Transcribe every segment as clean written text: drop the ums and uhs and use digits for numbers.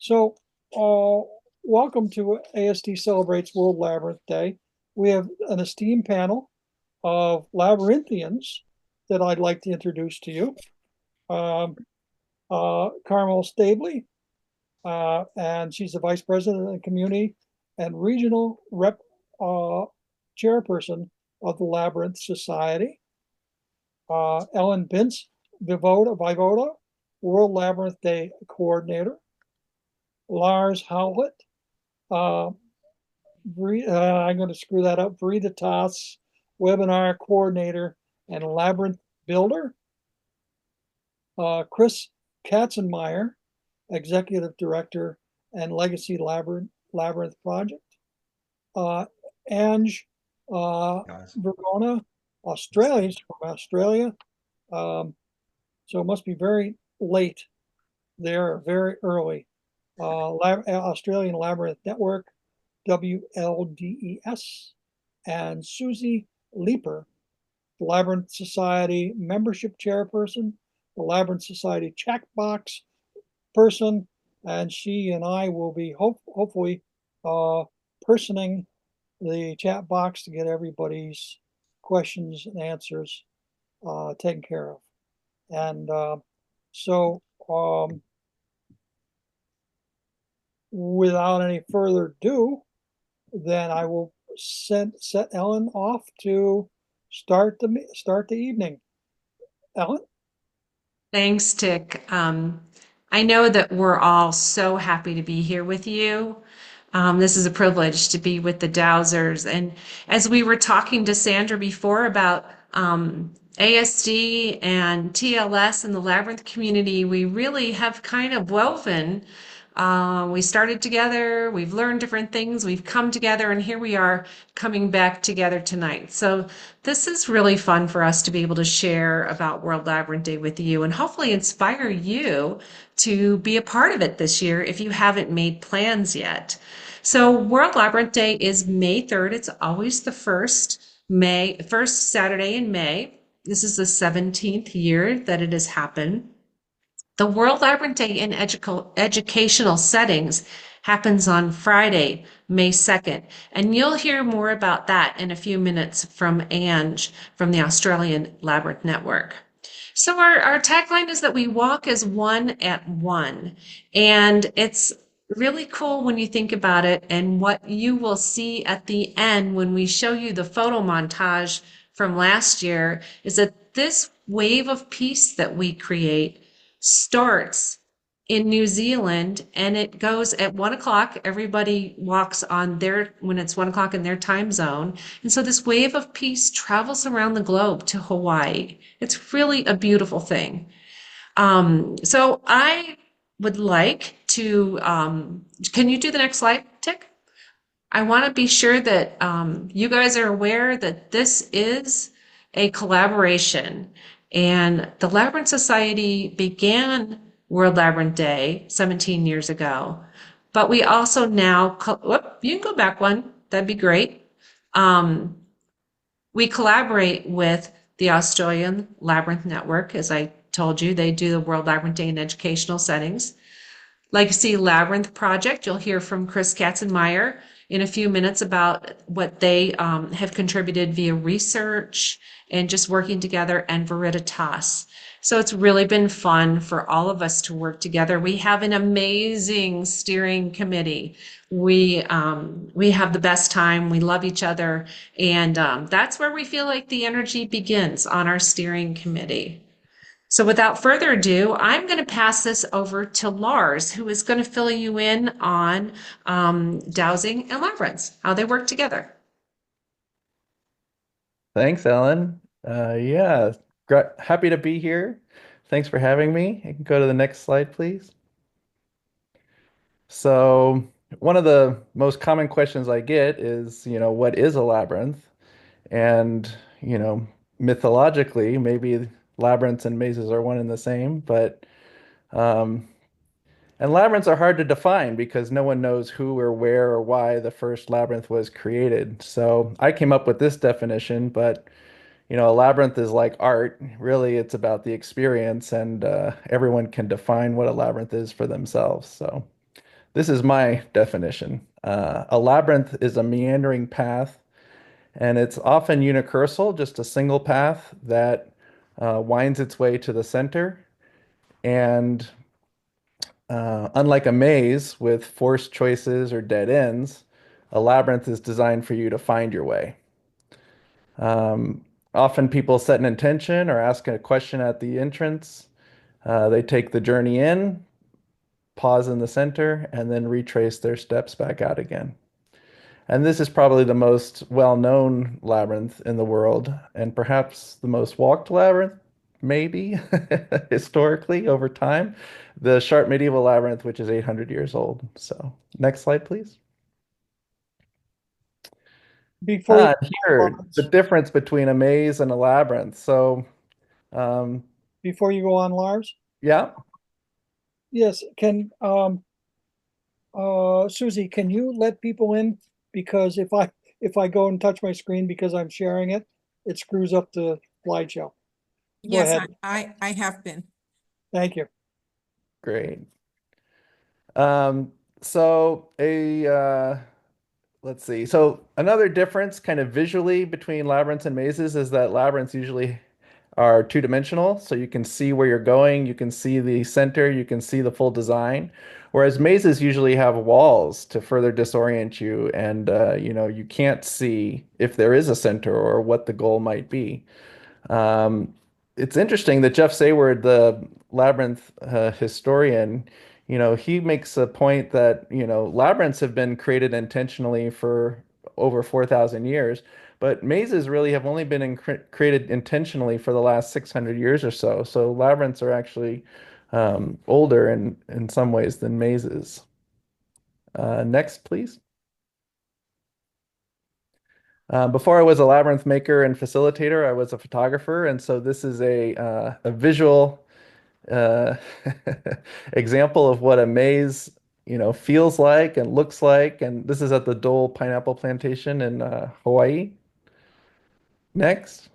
So, welcome to ASD Celebrates World Labyrinth Day. We have an esteemed panel of labyrinthians that I'd like to introduce to you. Um, Carmel Stabley, and she's the Vice President of Community and Regional Rep Chairperson of the Labyrinth Society. Ellen Bintz, Vivoda, World Labyrinth Day Coordinator. Lars Howlett, uh, I'm going to screw that up, Veriditas, Webinar Coordinator and Labyrinth Builder. Chris Katzenmeyer, Executive Director and Legacy Labyrinth Project. Ange Vergona, Australian, from Australia. So it must be very late there, very early. Australian Labyrinth Network, WLDES, and Susie Leeper, the Labyrinth Society membership chairperson, the Labyrinth Society checkbox person, and she and I will be hopefully personing the chat box to get everybody's questions and answers taken care of. And so without any further ado, then I will set Ellen off to start the evening. Ellen? Thanks, Dick. I know that we're all so happy to be here with you. This is a privilege to be with the Dowsers. And as we were talking to Sandra before about ASD and TLS and the Labyrinth community, we really have kind of woven. We started together, we've learned different things, we've come together, and here we are coming back together tonight. So this is really fun for us to be able to share about World Labyrinth Day with you and hopefully inspire you to be a part of it this year if you haven't made plans yet. So World Labyrinth Day is May 3rd. It's always the first Saturday in May. This is the 17th year that it has happened. The World Labyrinth Day in educational settings happens on Friday, May 2nd, and you'll hear more about that in a few minutes from Ange from the Australian Labyrinth Network. So our tagline is that we walk as one at one, and it's really cool when you think about it, and what you will see at the end when we show you the photo montage from last year is that this wave of peace that we create starts in New Zealand and it goes at 1 o'clock. Everybody walks on when it's 1 o'clock in their time zone. And so this wave of peace travels around the globe to Hawaii. It's really a beautiful thing. So I would like to, can you do the next slide, Tick? I want to be sure that you guys are aware that this is a collaboration. And the Labyrinth Society began World Labyrinth Day 17 years ago. But we also now, you can go back one, that'd be great. We collaborate with the Australian Labyrinth Network. As I told you, they do the World Labyrinth Day in educational settings. Legacy Labyrinth Project, you'll hear from Chris Katzenmeyer in a few minutes about what they have contributed via research and just working together, and Veriditas. So it's really been fun for all of us to work together. We have an amazing steering committee. We have the best time. We love each other. And that's where we feel like the energy begins, on our steering committee. So without further ado, I'm going to pass this over to Lars, who is going to fill you in on dowsing and labyrinths, how they work together. Thanks, Ellen. Yeah, happy to be here. Thanks for having me. You can go to the next slide, please. So one of the most common questions I get is, what is a labyrinth? And, mythologically, maybe labyrinths and mazes are one and the same, but and labyrinths are hard to define because no one knows who or where or why the first labyrinth was created. So I came up with this definition, but a labyrinth is like art. Really, it's about the experience, and everyone can define what a labyrinth is for themselves. So This is my definition. A labyrinth is a meandering path, and it's often unicursal, just a single path that winds its way to the center. And unlike a maze with forced choices or dead ends, a labyrinth is designed for you to find your way. Um, Often people set an intention or ask a question at the entrance. They take the journey in, pause in the center, and then retrace their steps back out again. And this is probably the most well-known labyrinth in the world, and perhaps the most walked labyrinth, maybe historically over time. The Sharp Medieval Labyrinth, which is 800 years old. So, next slide, please. Before you go Here, on, the difference between a maze and a labyrinth. So, um, before you go on, Lars, yeah, yes, Susie, can you let people in? Because if I go and touch my screen because I'm sharing it, it screws up the slideshow. Go Yes, ahead. I have been. Thank you. great. Um, so let's see. So another difference kind of visually between labyrinths and mazes is that labyrinths usually are two-dimensional, so you can see where you're going, you can see the center, you can see the full design. Whereas mazes usually have walls to further disorient you, and you can't see if there is a center or what the goal might be. Um, it's interesting that Jeff Sayward, the Labyrinth historian, he makes a point that, labyrinths have been created intentionally for over 4,000 years, but mazes really have only been created intentionally for the last 600 years or so. So labyrinths are actually older in some ways than mazes. Next, please. Before I was a labyrinth maker and facilitator, I was a photographer, and so this is a visual uh, example of what a maze, feels like and looks like. And this is at the Dole Pineapple Plantation in Hawaii. Next.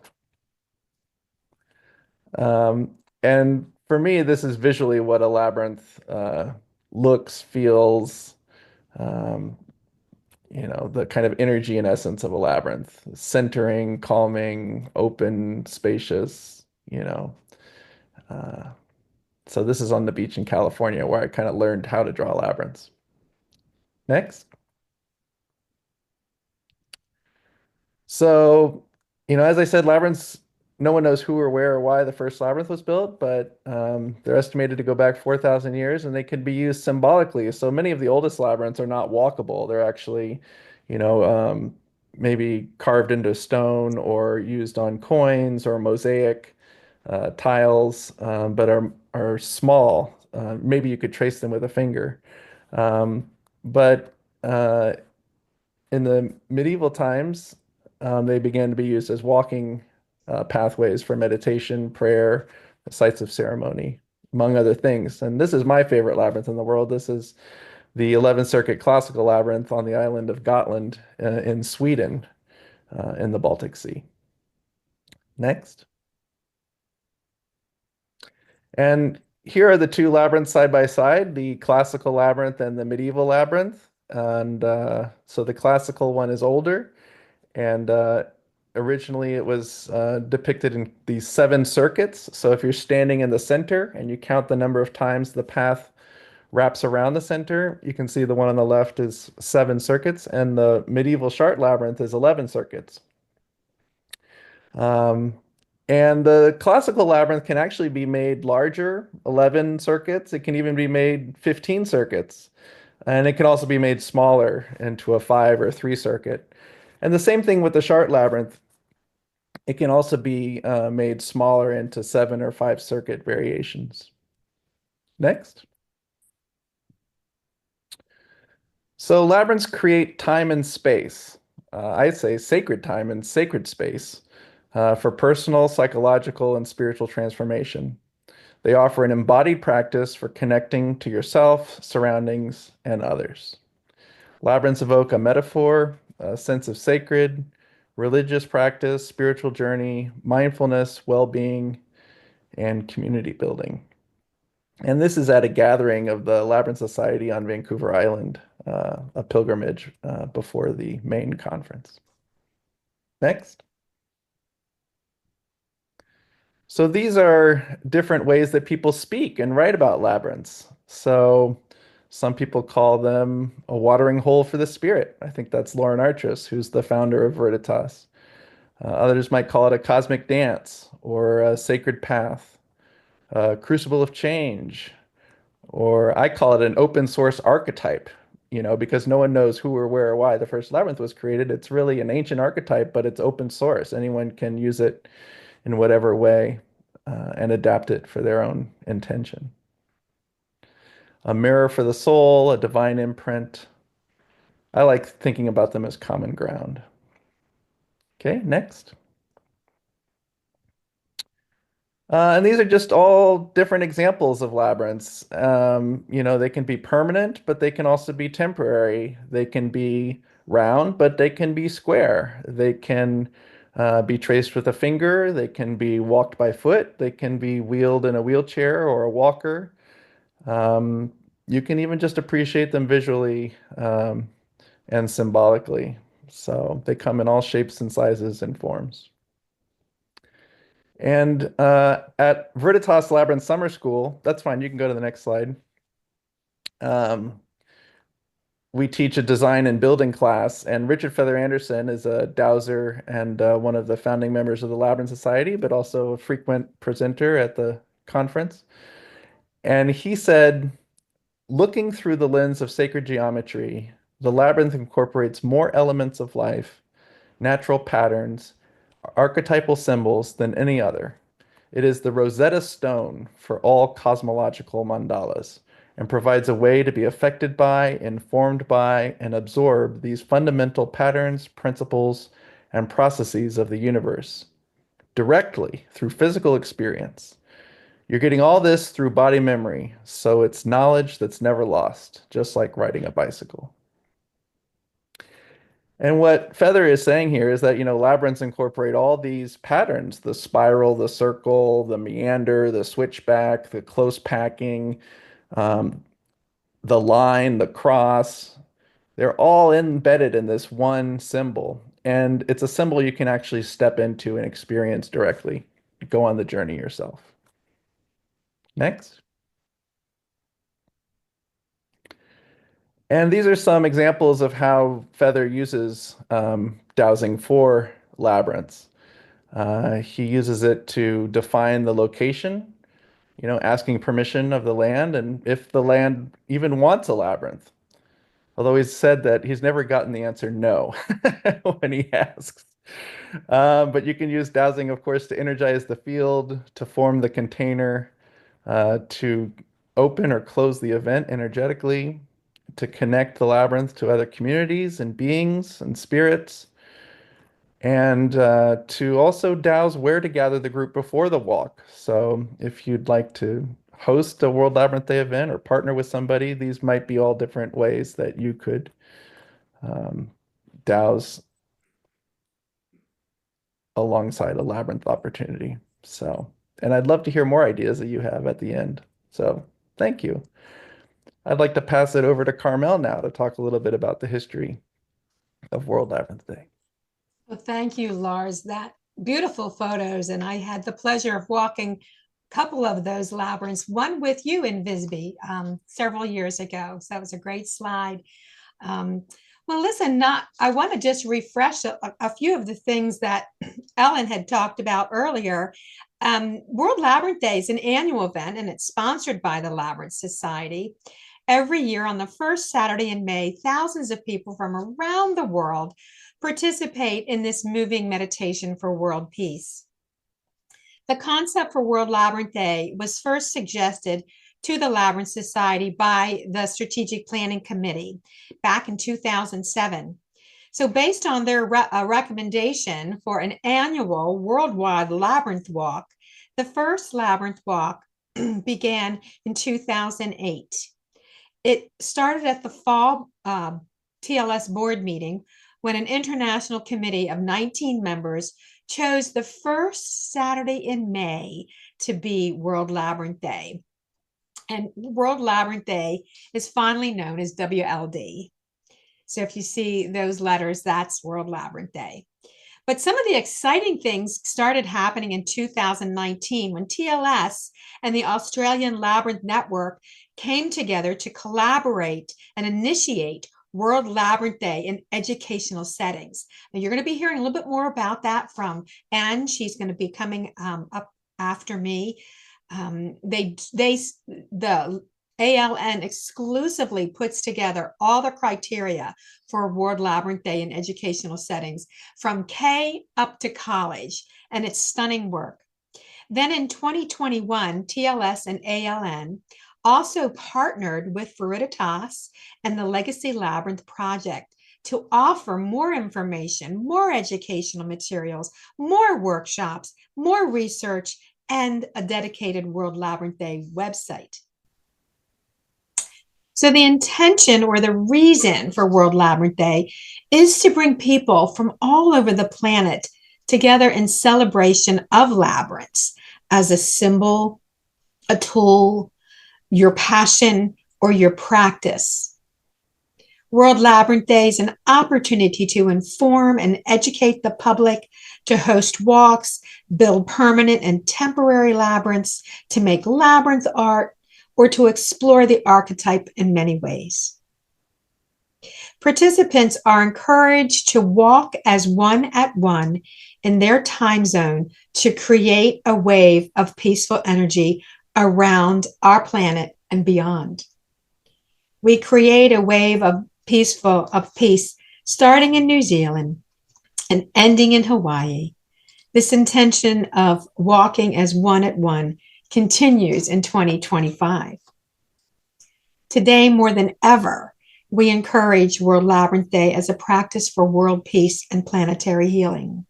Um, and for me, this is visually what a labyrinth looks, feels, um, the kind of energy and essence of a labyrinth. Centering, calming, open, spacious, you know. Uh, so this is on the beach in California where I kind of learned how to draw labyrinths. Next. So, as I said, labyrinths, no one knows who or where or why the first labyrinth was built, but they're estimated to go back 4,000 years and they can be used symbolically. So many of the oldest labyrinths are not walkable. They're actually, you know, um, maybe carved into stone or used on coins or mosaic tiles, but are small. Maybe you could trace them with a finger. But in the medieval times, they began to be used as walking pathways for meditation, prayer, sites of ceremony, among other things. And this is my favorite labyrinth in the world. This is the 11th Circuit Classical Labyrinth on the island of Gotland in Sweden, in the Baltic Sea. Next. And here are the two labyrinths side by side, the classical labyrinth and the medieval labyrinth. And so the classical one is older. And originally it was depicted in these 7 circuits. So if you're standing in the center and you count the number of times the path wraps around the center, you can see the one on the left is 7 circuits, and the medieval Chart labyrinth is 11 circuits. Um, and the classical labyrinth can actually be made larger, 11 circuits. It can even be made 15 circuits. And it can also be made smaller into a 5 or 3 circuit. And the same thing with the Chart labyrinth. It can also be made smaller into 7 or 5 circuit variations. Next. So labyrinths create time and space. I say sacred time and sacred space for personal, psychological, and spiritual transformation. They offer an embodied practice for connecting to yourself, surroundings, and others. Labyrinths evoke a metaphor, a sense of sacred, religious practice, spiritual journey, mindfulness, well-being, and community building. And this is at a gathering of the Labyrinth Society on Vancouver Island, a pilgrimage before the main conference. Next. So these are different ways that people speak and write about labyrinths. So some people call them a watering hole for the spirit. I think that's Lauren Artris, who's the founder of Veriditas. Others might call it a cosmic dance or a sacred path, a crucible of change, or I call it an open source archetype, because no one knows who or where or why the first labyrinth was created. It's really an ancient archetype, but it's open source. Anyone can use it in whatever way and adapt it for their own intention. A mirror for the soul, a divine imprint. I like thinking about them as common ground. Okay, next. And these are just all different examples of labyrinths. They can be permanent, but they can also be temporary. They can be round, but they can be square. They can be traced with a finger. They can be walked by foot. They can be wheeled in a wheelchair or a walker. Um, you can even just appreciate them visually and symbolically. So they come in all shapes and sizes and forms. And at Veriditas Labyrinth Summer School, that's fine. You can go to the next slide. Um, we teach a design and building class, and Richard Feather Anderson is a dowser and one of the founding members of the Labyrinth Society, but also a frequent presenter at the conference. And he said, looking through the lens of sacred geometry, the labyrinth incorporates more elements of life, natural patterns, archetypal symbols than any other. It is the Rosetta Stone for all cosmological mandalas and provides a way to be affected by, informed by, and absorb these fundamental patterns, principles, and processes of the universe directly through physical experience. You're getting all this through body memory, so it's knowledge that's never lost, just like riding a bicycle. And what Feather is saying here is that, labyrinths incorporate all these patterns, the spiral, the circle, the meander, the switchback, the close packing, um, the line, the cross. They're all embedded in this one symbol. And it's a symbol you can actually step into and experience directly. Go on the journey yourself. Next. And these are some examples of how Feather uses dowsing for labyrinths. He uses it to define the location, asking permission of the land and if the land even wants a labyrinth. Although he's said that he's never gotten the answer no when he asks. But you can use dowsing, of course, to energize the field, to form the container, to open or close the event energetically, to connect the labyrinth to other communities and beings and spirits, and to also douse where to gather the group before the walk. So if you'd like to host a World Labyrinth Day event or partner with somebody, these might be all different ways that you could douse alongside a labyrinth opportunity. So, and I'd love to hear more ideas that you have at the end. So thank you. I'd like to pass it over to Carmel now to talk a little bit about the history of World Labyrinth Day. Well, thank you, Lars. That beautiful photos. And I had the pleasure of walking a couple of those labyrinths, one with you in Visby several years ago. So that was a great slide. Well, listen, I want to just refresh a few of the things that Ellen had talked about earlier. World Labyrinth Day is an annual event, and it's sponsored by the Labyrinth Society. Every year on the first Saturday in May, thousands of people from around the world participate in this moving meditation for world peace. The concept for World Labyrinth Day was first suggested to the Labyrinth Society by the Strategic Planning Committee back in 2007. So based on their recommendation for an annual worldwide labyrinth walk, the first labyrinth walk began in 2008. It started at the fall TLS board meeting when an international committee of 19 members chose the first Saturday in May to be World Labyrinth Day. And World Labyrinth Day is fondly known as WLD. So if you see those letters, that's World Labyrinth Day. But some of the exciting things started happening in 2019 when TLS and the Australian Labyrinth Network came together to collaborate and initiate World Labyrinth Day in educational settings. Now, you're going to be hearing a little bit more about that from Anne. She's going to be coming up after me. The ALN exclusively puts together all the criteria for World Labyrinth Day in educational settings from K up to college, and it's stunning work. Then in 2021, TLS and ALN also partnered with Veriditas and the Legacy Labyrinth Project to offer more information, more educational materials, more workshops, more research, and a dedicated World Labyrinth Day website. So the intention or the reason for World Labyrinth Day is to bring people from all over the planet together in celebration of labyrinths as a symbol, a tool, your passion, or your practice. World Labyrinth Day is an opportunity to inform and educate the public, to host walks, build permanent and temporary labyrinths, to make labyrinth art, or to explore the archetype in many ways. Participants are encouraged to walk as one at one in their time zone to create a wave of peaceful energy around our planet and beyond. We create a wave of peace starting in New Zealand and ending in Hawaii. This intention of walking as one at one continues in 2025. Today, more than ever, we encourage World Labyrinth Day as a practice for world peace and planetary healing.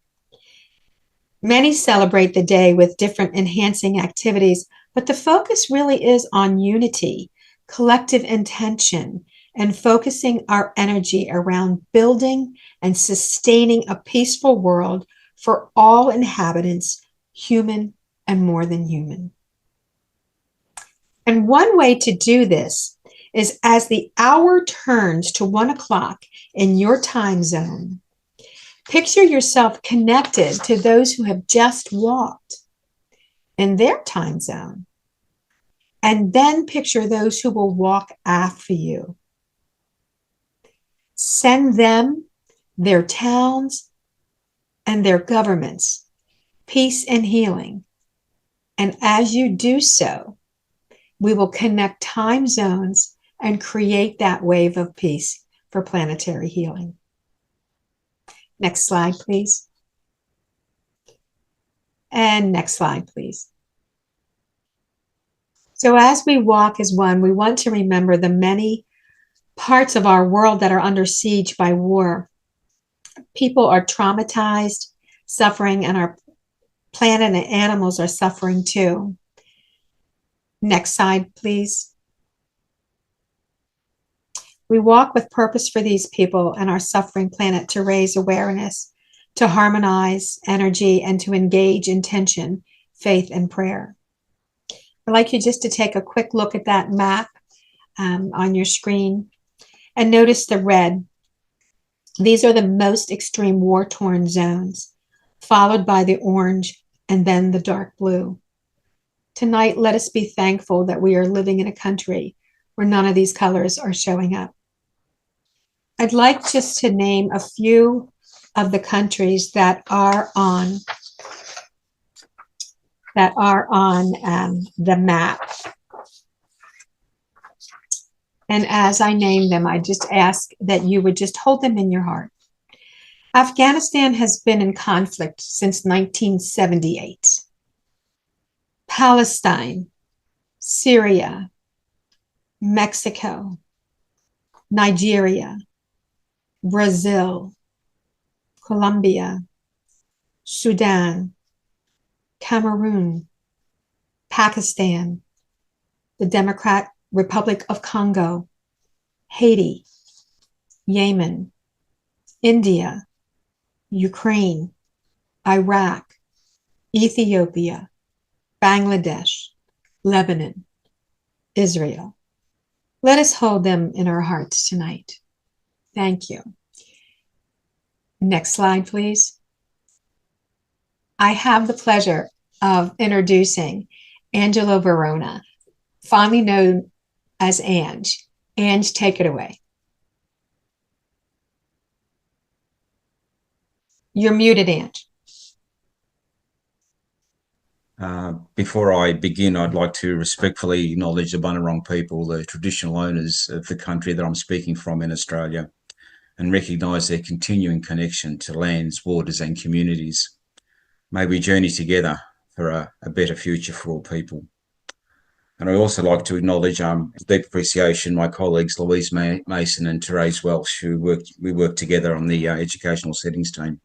Many celebrate the day with different enhancing activities, but the focus really is on unity, collective intention, and focusing our energy around building and sustaining a peaceful world for all inhabitants, human and more than human. And one way to do this is as the hour turns to 1 o'clock in your time zone, picture yourself connected to those who have just walked in their time zone. And then picture those who will walk after you. Send them, their towns, and their governments peace and healing. And as you do so, we will connect time zones and create that wave of peace for planetary healing. Next slide, please. And next slide, please. So as we walk as one, we want to remember the many parts of our world that are under siege by war. People are traumatized, suffering, and our planet and animals are suffering too. Next slide, please. We walk with purpose for these people and our suffering planet to raise awareness, to harmonize energy, and to engage intention, faith, and prayer. I'd like you just to take a quick look at that map on your screen and notice the red. These are the most extreme war-torn zones, followed by the orange and then the dark blue. Tonight, let us be thankful that we are living in a country where none of these colors are showing up. I'd like just to name a few of the countries that are on the map. And as I name them, I just ask that you would just hold them in your heart. Afghanistan has been in conflict since 1978. Palestine, Syria, Mexico, Nigeria, Brazil, Colombia, Sudan, Cameroon, Pakistan, the Democratic Republic of Congo, Haiti, Yemen, India, Ukraine, Iraq, Ethiopia, Bangladesh, Lebanon, Israel. Let us hold them in our hearts tonight. Thank you. Next slide, please. I have the pleasure of introducing Angelo Verona, fondly known as Ange. Ange, take it away. You're muted, Ange. Before I begin, I'd like to respectfully acknowledge the Bunurong people, the traditional owners of the country that I'm speaking from in Australia, and recognise their continuing connection to lands, waters and communities. May we journey together for a better future for all people. And I also like to acknowledge deep appreciation my colleagues Louise Mason and Therese Welsh, we work together on the educational settings team.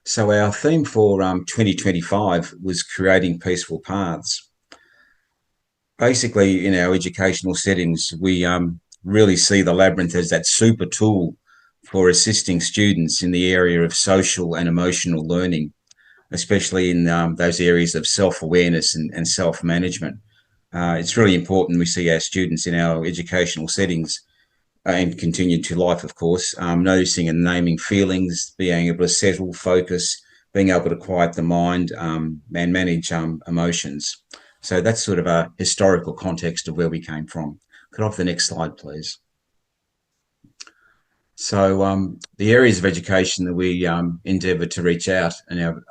So our theme for 2025 was creating peaceful paths. Basically, in our educational settings, we really see the Labyrinth as that super tool for assisting students in the area of social and emotional learning, especially in those areas of self-awareness and self-management. It's really important we see our students in our educational settings and continue to life, of course, noticing and naming feelings, being able to settle, focus, being able to quiet the mind and manage emotions. So that's sort of a historical context of where we came from. Could I have the next slide, please? So the areas of education that we endeavour to reach out, and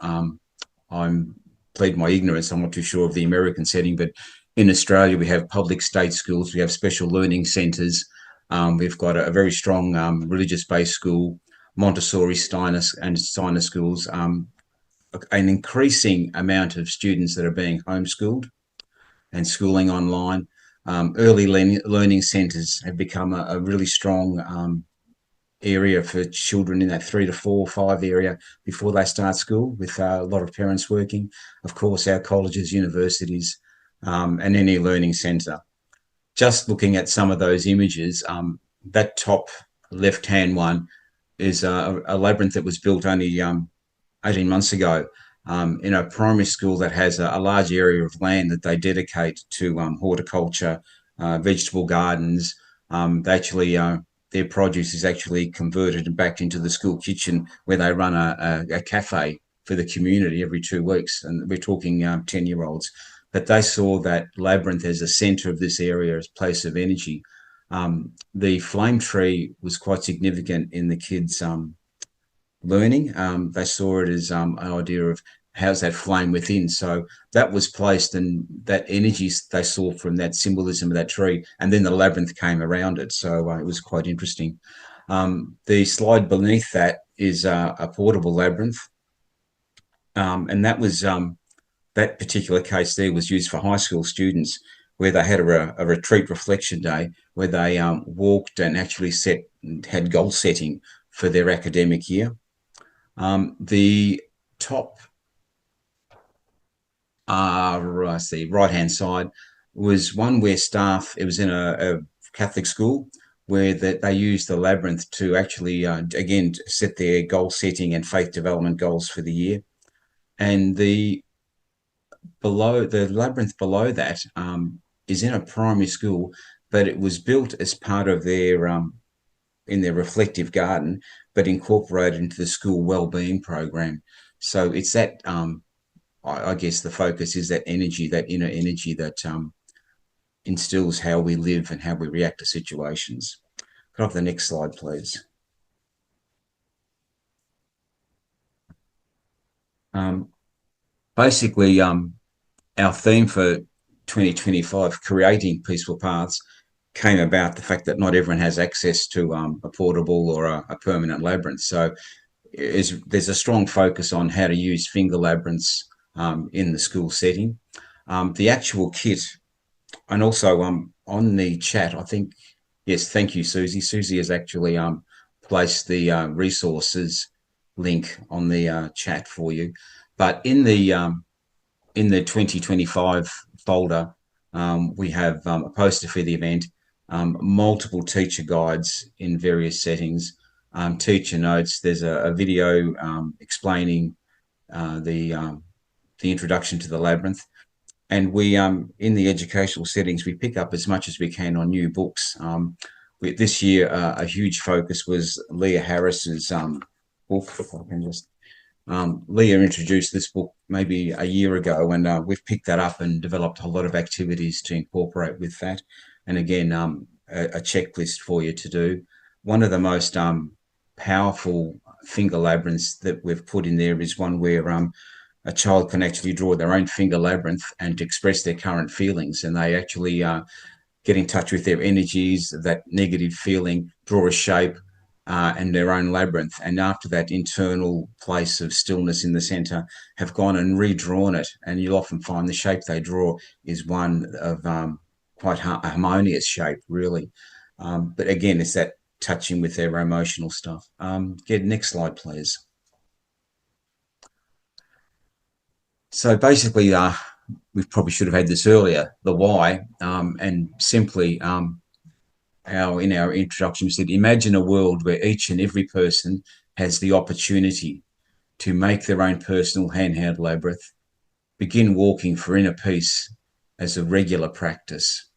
I'm plead my ignorance, I'm not too sure of the American setting, but in Australia we have public state schools, we have special learning centres, we've got a very strong religious-based school, Montessori, Steiner schools, an increasing amount of students that are being homeschooled and schooling online. Early learning centres have become a really strong area for children in that 3 to 4 or 5 area before they start school, with a lot of parents working. Of course, our colleges, universities, and any learning centre. Just looking at some of those images, that top left-hand one is a labyrinth that was built only 18 months ago in a primary school that has a large area of land that they dedicate to horticulture, vegetable gardens. They actually their produce is actually converted and back into the school kitchen, where they run a cafe for the community every 2 weeks. And we're talking 10-year-olds. But they saw that labyrinth as a centre of this area, as a place of energy. The flame tree was quite significant in the kids' learning. They saw it as an idea of how's that flame within. So that was placed, and that energy they saw from that symbolism of that tree, and then the labyrinth came around it. So it was quite interesting. The slide beneath that is a portable labyrinth, and that was that particular case there was used for high school students, where they had a retreat reflection day where they walked and actually had goal setting for their academic year. The top right-hand side was one where staff, it was in a Catholic school, where they used the labyrinth to actually, again, set their goal setting and faith development goals for the year. And the labyrinth below that is in a primary school, but it was built as part of their in their reflective garden, but incorporated into the school wellbeing program. So it's that I guess the focus is that energy, that inner energy that instills how we live and how we react to situations. Could I have the next slide, please? Basically, our theme for 2025, creating peaceful paths, came about the fact that not everyone has access to a portable or a permanent labyrinth. So there's a strong focus on how to use finger labyrinths in the school setting. The actual kit, and also on the chat, I think, yes, thank you, Susie. Susie has actually placed the resources link on the chat for you. But in the 2025 folder, we have a poster for the event, multiple teacher guides in various settings, teacher notes. There's a video explaining the introduction to the labyrinth. And we, in the educational settings, we pick up as much as we can on new books. This year, a huge focus was Leah Harris's book. If I can just, Leah introduced this book maybe a year ago, and we've picked that up and developed a lot of activities to incorporate with that. And again, a checklist for you to do. One of the most powerful finger labyrinths that we've put in there is one where a child can actually draw their own finger labyrinth and to express their current feelings, and they actually get in touch with their energies, that negative feeling, draw a shape and their own labyrinth. And after that internal place of stillness in the center, have gone and redrawn it. And you'll often find the shape they draw is one of quite a harmonious shape, really. But again, it's that touching with their emotional stuff. Get next slide, please. So basically, we probably should have had this earlier, the why, and simply how in our introduction we said, imagine a world where each and every person has the opportunity to make their own personal handheld labyrinth, begin walking for inner peace as a regular practice,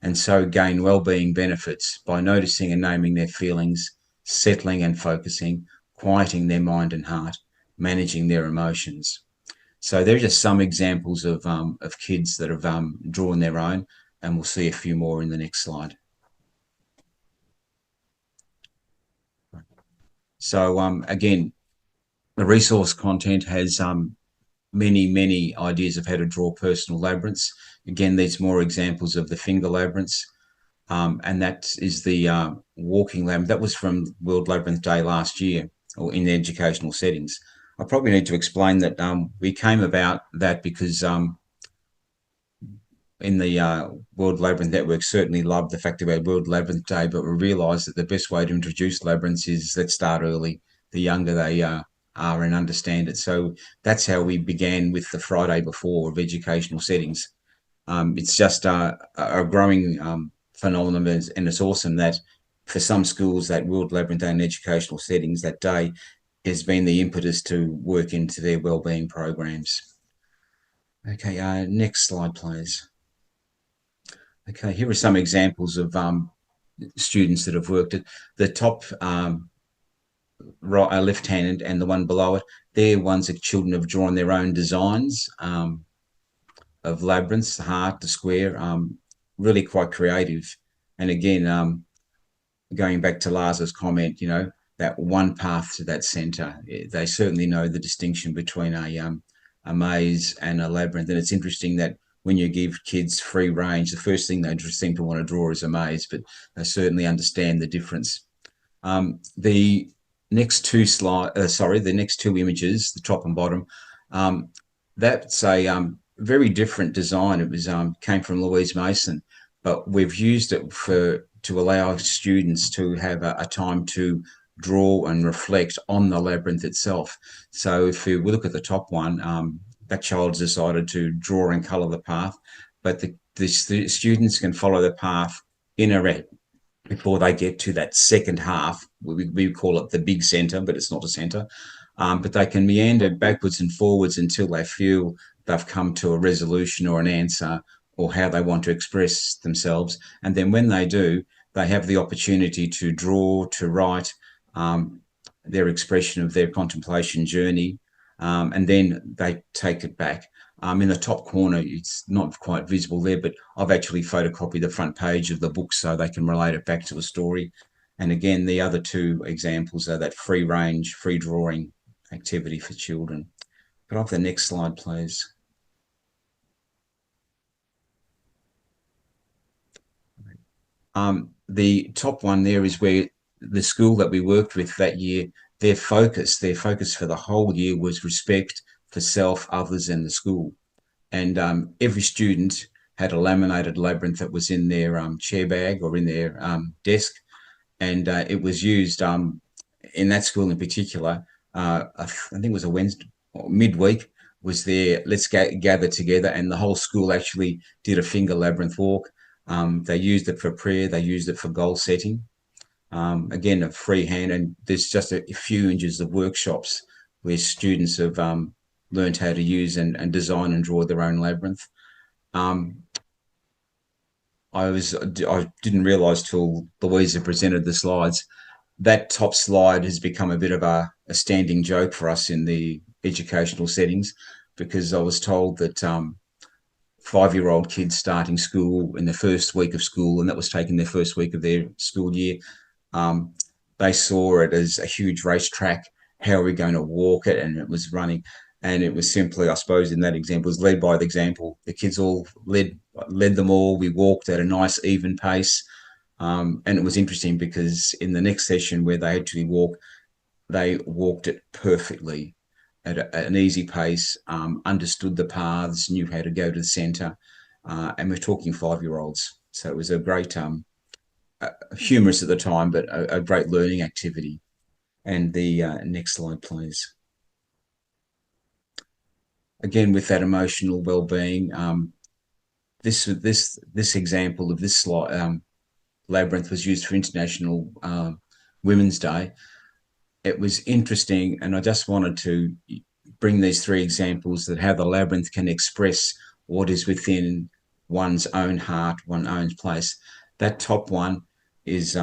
and so gain well-being benefits by noticing and naming their feelings, settling and focusing, quieting their mind and heart, managing their emotions. So there are just some examples of kids that have drawn their own, and we'll see a few more in the next slide. So again, the resource content has many ideas of how to draw personal labyrinths. Again, these more examples of the finger labyrinths, and that is the walking labyrinth. That was from World Labyrinth Day last year, or in the educational settings. I probably need to explain that we came about that because in the World Labyrinth Network certainly loved the fact about World Labyrinth Day, but we realised that the best way to introduce labyrinths is let's start early. The younger they are and understand it. So that's how we began with the Friday before of educational settings. It's just a growing phenomenon, and it's awesome that for some schools that World Labyrinth Day in educational settings that day has been the impetus to work into their wellbeing programs. Okay, next slide, please. Okay, here are some examples of students that have worked at the top right, left-handed, and the one below it. They're ones that children have drawn their own designs of labyrinths, the heart, the square, really quite creative. And again, going back to Lars's comment, you know, that one path to that center, they certainly know the distinction between a maze and a labyrinth. And it's interesting that when you give kids free range, the first thing they just seem to want to draw is a maze, but they certainly understand the difference. The next two the next two images, the top and bottom, that's a very different design. It was came from Louise Mason, but we've used it to allow students to have a time to draw and reflect on the labyrinth itself. So if we look at the top one, that child's decided to draw and colour the path, but the students can follow the path in a red before they get to that second half. We call it the big centre, but it's not a centre. But they can meander backwards and forwards until they feel they've come to a resolution or an answer or how they want to express themselves. And then when they do, they have the opportunity to draw, to write their expression of their contemplation journey, and then they take it back. In the top corner, it's not quite visible there, but I've actually photocopied the front page of the book so they can relate it back to a story. And again, the other two examples are that free range, free drawing activity for children. Could I have the next slide, please? The top one there is where the school that we worked with that year, their focus for the whole year was respect for self, others, and the school. And every student had a laminated labyrinth that was in their chair bag or in their desk. And it was used in that school in particular. I think it was a Wednesday or midweek was there. Let's gather together, and the whole school actually did a finger labyrinth walk. They used it for prayer. They used it for goal setting. Again, a free hand, and there's just a few inches of workshops where students have learned how to use and design and draw their own labyrinth. I didn't realise till Louisa presented the slides, that top slide has become a bit of a standing joke for us in the educational settings, because I was told that 5-year-old kids starting school in the first week of school, and that was taking their first week of their school year, um, they saw it as a huge racetrack. How are we going to walk it? And it was running. And it was simply, I suppose, in that example, was led by the example. The kids all led them all. We walked at a nice, even pace. And it was interesting because in the next session where they had to walk, they walked it perfectly at an easy pace, understood the paths, knew how to go to the centre. And we're talking 5-year-olds. So it was a great, humorous at the time, but a great learning activity. And the next slide, please. Again, with that emotional well-being, this example of this slide, Labyrinth was used for International Women's Day. It was interesting, and I just wanted to bring these 3 examples that how the labyrinth can express what is within one's own heart, one's own place. That top one is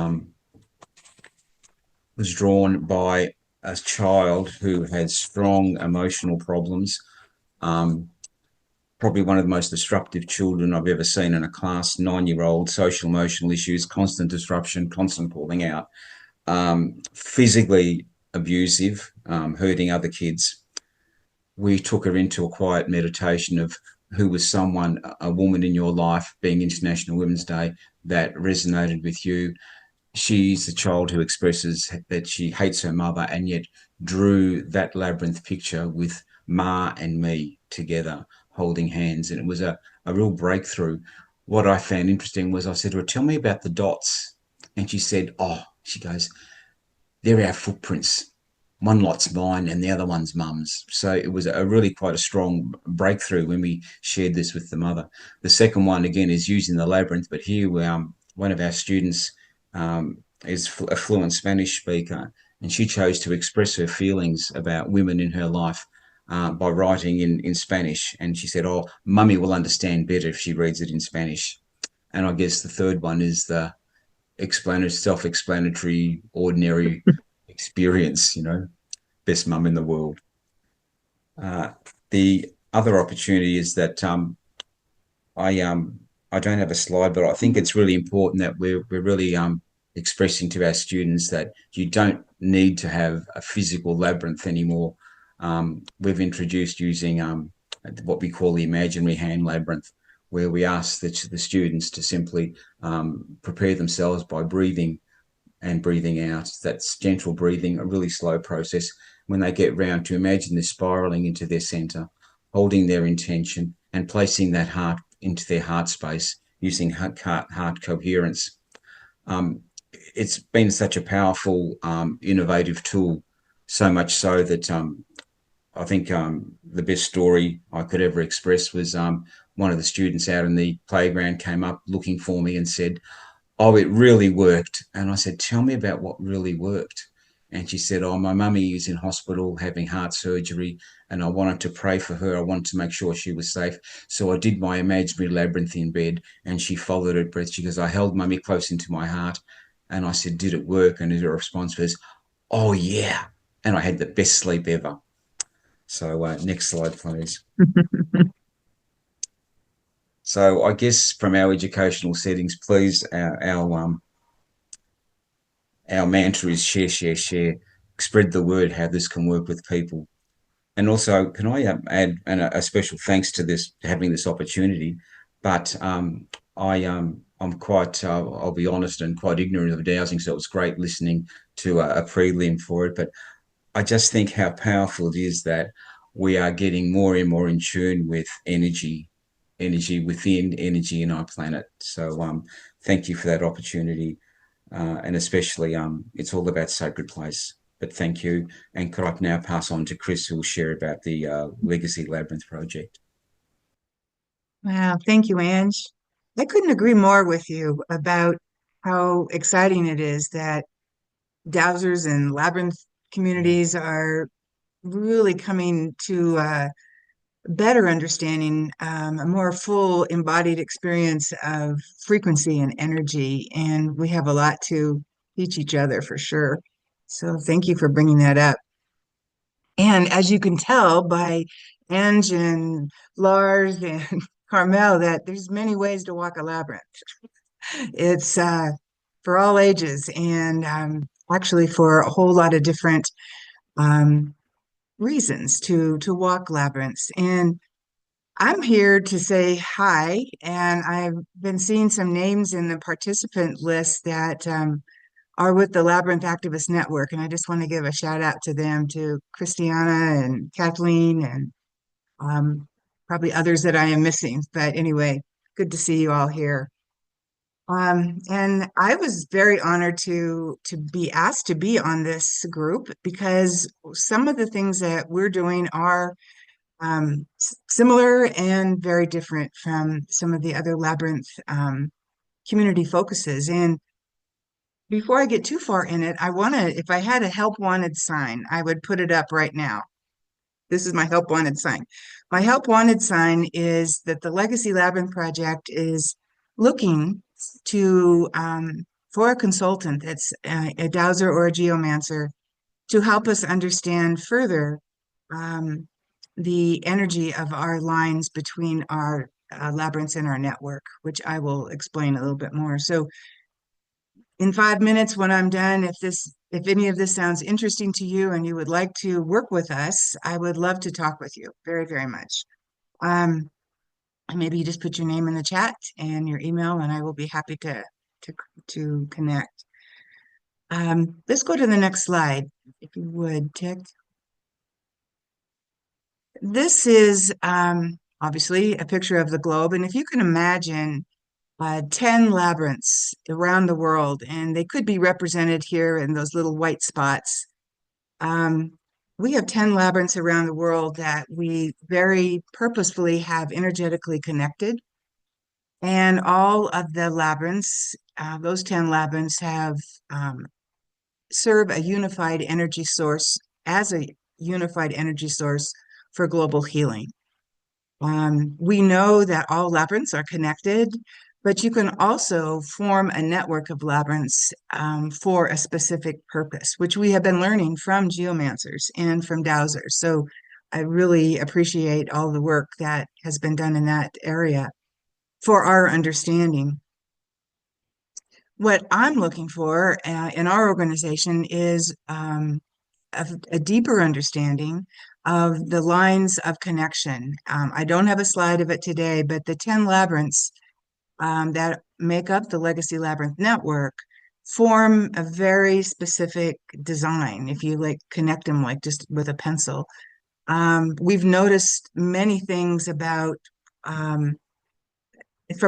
was drawn by a child who had strong emotional problems. Probably one of the most disruptive children I've ever seen in a class, 9-year-old, social emotional issues, constant disruption, constant calling out, physically abusive, hurting other kids. We took her into a quiet meditation of who was someone, a woman in your life, being International Women's Day, that resonated with you. She's the child who expresses that she hates her mother and yet drew that labyrinth picture with Ma and me together holding hands. And it was a real breakthrough. What I found interesting was I said to her, tell me about the dots. And she said, she goes, they're our footprints. One lot's mine and the other one's mum's. So it was a really quite a strong breakthrough when we shared this with the mother. The second one, again, is using the labyrinth, but here one of our students is a fluent Spanish speaker, and she chose to express her feelings about women in her life by writing in Spanish. And she said, mummy will understand better if she reads it in Spanish. And I guess the third one is the self-explanatory, ordinary experience, best mum in the world. The other opportunity is that I don't have a slide, but I think it's really important that we're really expressing to our students that you don't need to have a physical labyrinth anymore. We've introduced using what we call the imaginary hand labyrinth, where we ask the students to simply prepare themselves by breathing and breathing out. That's gentle breathing, a really slow process. When they get round to imagine they're spiraling into their center, holding their intention and placing that heart into their heart space using heart coherence. It's been such a powerful, innovative tool, so much so that I think the best story I could ever express was one of the students out in the playground came up looking for me and said, it really worked. And I said, tell me about what really worked. And she said, my mummy is in hospital having heart surgery and I wanted to pray for her. I wanted to make sure she was safe. So I did my imaginary labyrinth in bed and she followed her breath. She goes, I held mummy close into my heart. And I said, did it work? And her response was, oh, yeah. And I had the best sleep ever. So next slide, please. So I guess from our educational settings, please, our mantra is share, share, share. Spread the word how this can work with people. And also, can I add a special thanks to having this opportunity? But I'm quite, I'll be honest, and quite ignorant of dowsing, so it was great listening to a prelim for it. But I just think how powerful it is that we are getting more and more in tune with energy within, energy in our planet. So thank you for that opportunity. And especially, it's all about sacred place. But thank you. And could I now pass on to Chris, who will share about the Legacy Labyrinth Project. Wow, thank you, Ange. I couldn't agree more with you about how exciting it is that dowsers and labyrinth communities are really coming to better understanding, a more full embodied experience of frequency and energy. And we have a lot to teach each other for sure. So thank you for bringing that up. And as you can tell by Ange and Lars and Carmel, that there's many ways to walk a labyrinth. It's for all ages, and actually for a whole lot of different um, reasons to walk labyrinths. And I'm here to say hi, and I've been seeing some names in the participant list that are with the Labyrinth Activist Network, and I just want to give a shout out to them, to Christiana and Kathleen, and probably others that I am missing. But anyway, good to see you all here. And I was very honored to be asked to be on this group because some of the things that we're doing are similar and very different from some of the other Labyrinth community focuses. And before I get too far in it, I want to, if I had a help wanted sign, I would put it up right now. This is my help wanted sign. My help wanted sign is that the Legacy Labyrinth Project is looking to for a consultant that's a dowser or a geomancer to help us understand further the energy of our lines between our labyrinths and our network, which I will explain a little bit more. So in 5 minutes when I'm done, if any of this sounds interesting to you and you would like to work with us, I would love to talk with you very, very much. Maybe you just put your name in the chat and your email, and I will be happy to connect. Let's go to the next slide, if you would, Tick. This is obviously a picture of the globe, and if you can imagine 10 labyrinths around the world, and they could be represented here in those little white spots. We have 10 labyrinths around the world that we very purposefully have energetically connected. And all of the labyrinths, those 10 labyrinths have serve a unified energy source as a unified energy source for global healing. We know that all labyrinths are connected, but you can also form a network of labyrinths for a specific purpose, which we have been learning from geomancers and from dowsers. So I really appreciate all the work that has been done in that area for our understanding. What I'm looking for in our organization is a deeper understanding of the lines of connection. I don't have a slide of it today, but the 10 labyrinths that make up the Legacy Labyrinth Network form a very specific design, if you like connect them like just with a pencil. We've noticed many things about from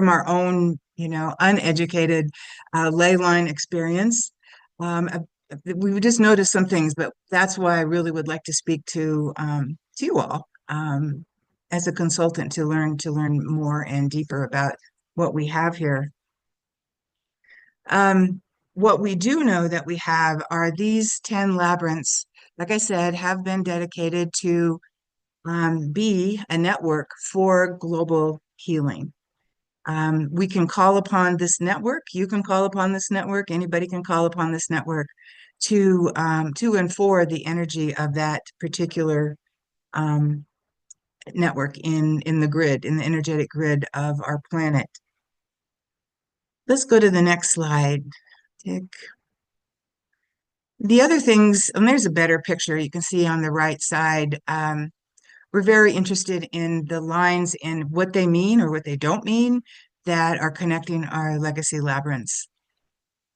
our own, uneducated ley line experience. We just noticed some things, but that's why I really would like to speak to you all as a consultant to learn more and deeper about what we have here. What we do know that we have are these 10 labyrinths, like I said, have been dedicated to be a network for global healing. We can call upon this network. You can call upon this network. Anybody can call upon this network to and for the energy of that particular network in the grid, in the energetic grid of our planet. Let's go to the next slide. Tick. The other things, and there's a better picture you can see on the right side. We're very interested in the lines and what they mean or what they don't mean that are connecting our legacy labyrinths.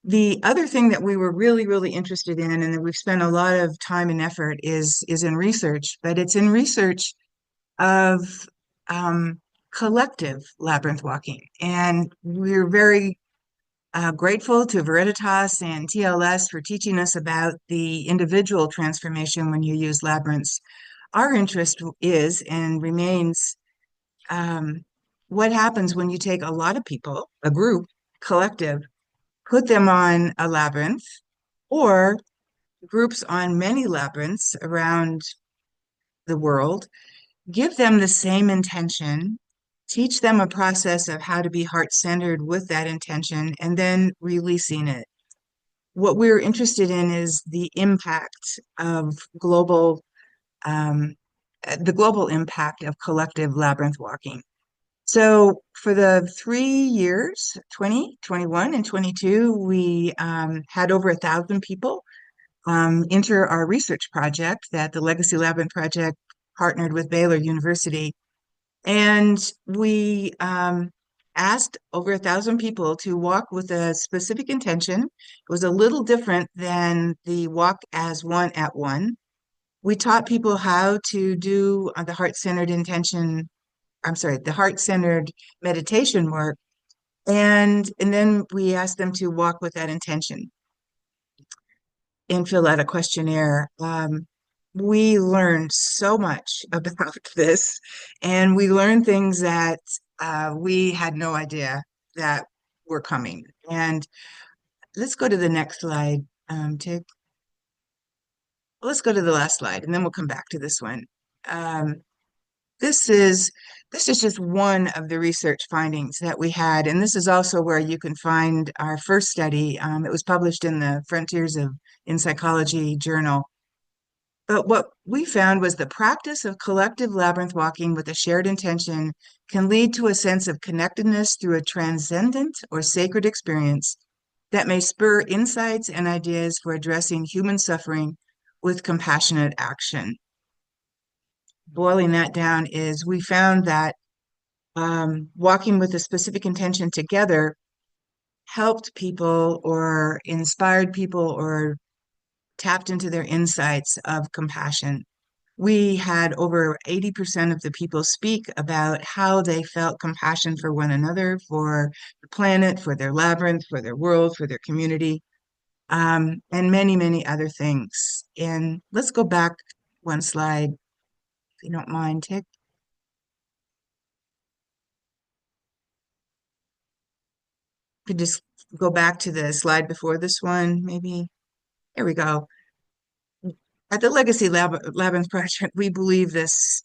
The other thing that we were really, really interested in, and that we've spent a lot of time and effort, is in research, but it's in research of collective labyrinth walking. And we're very grateful to Veriditas and TLS for teaching us about the individual transformation when you use labyrinths. Our interest is and remains what happens when you take a lot of people, a group, collective, put them on a labyrinth or groups on many labyrinths around the world, give them the same intention, teach them a process of how to be heart-centered with that intention, and then releasing it. What we're interested in is the impact of um, the global impact of collective labyrinth walking. So for the 3 years, 20, 21, and 22, we had over 1,000 people enter our research project that the Legacy Labyrinth Project partnered with Baylor University. And we asked over 1,000 people to walk with a specific intention. It was a little different than the walk as one at one. We taught people how to do the heart-centered intention, I'm sorry, the heart-centered meditation work. And then we asked them to walk with that intention and fill out a questionnaire. We learned so much about this, and we learned things that we had no idea that were coming. And let's go to the next slide, Tig. Let's go to the last slide, and then we'll come back to this one. Um, this is just one of the research findings that we had, and this is also where you can find our first study. It was published in the Frontiers in Psychology journal. But what we found was the practice of collective labyrinth walking with a shared intention can lead to a sense of connectedness through a transcendent or sacred experience that may spur insights and ideas for addressing human suffering with compassionate action. Boiling that down is we found that walking with a specific intention together helped people or inspired people or tapped into their insights of compassion. We had over 80% of the people speak about how they felt compassion for one another, for the planet, for their labyrinth, for their world, for their community, and many, many other things. And let's go back one slide, if you don't mind, Tick. Could just go back to the slide before this one, maybe. There we go. At the Legacy Labyrinth Project, we believe this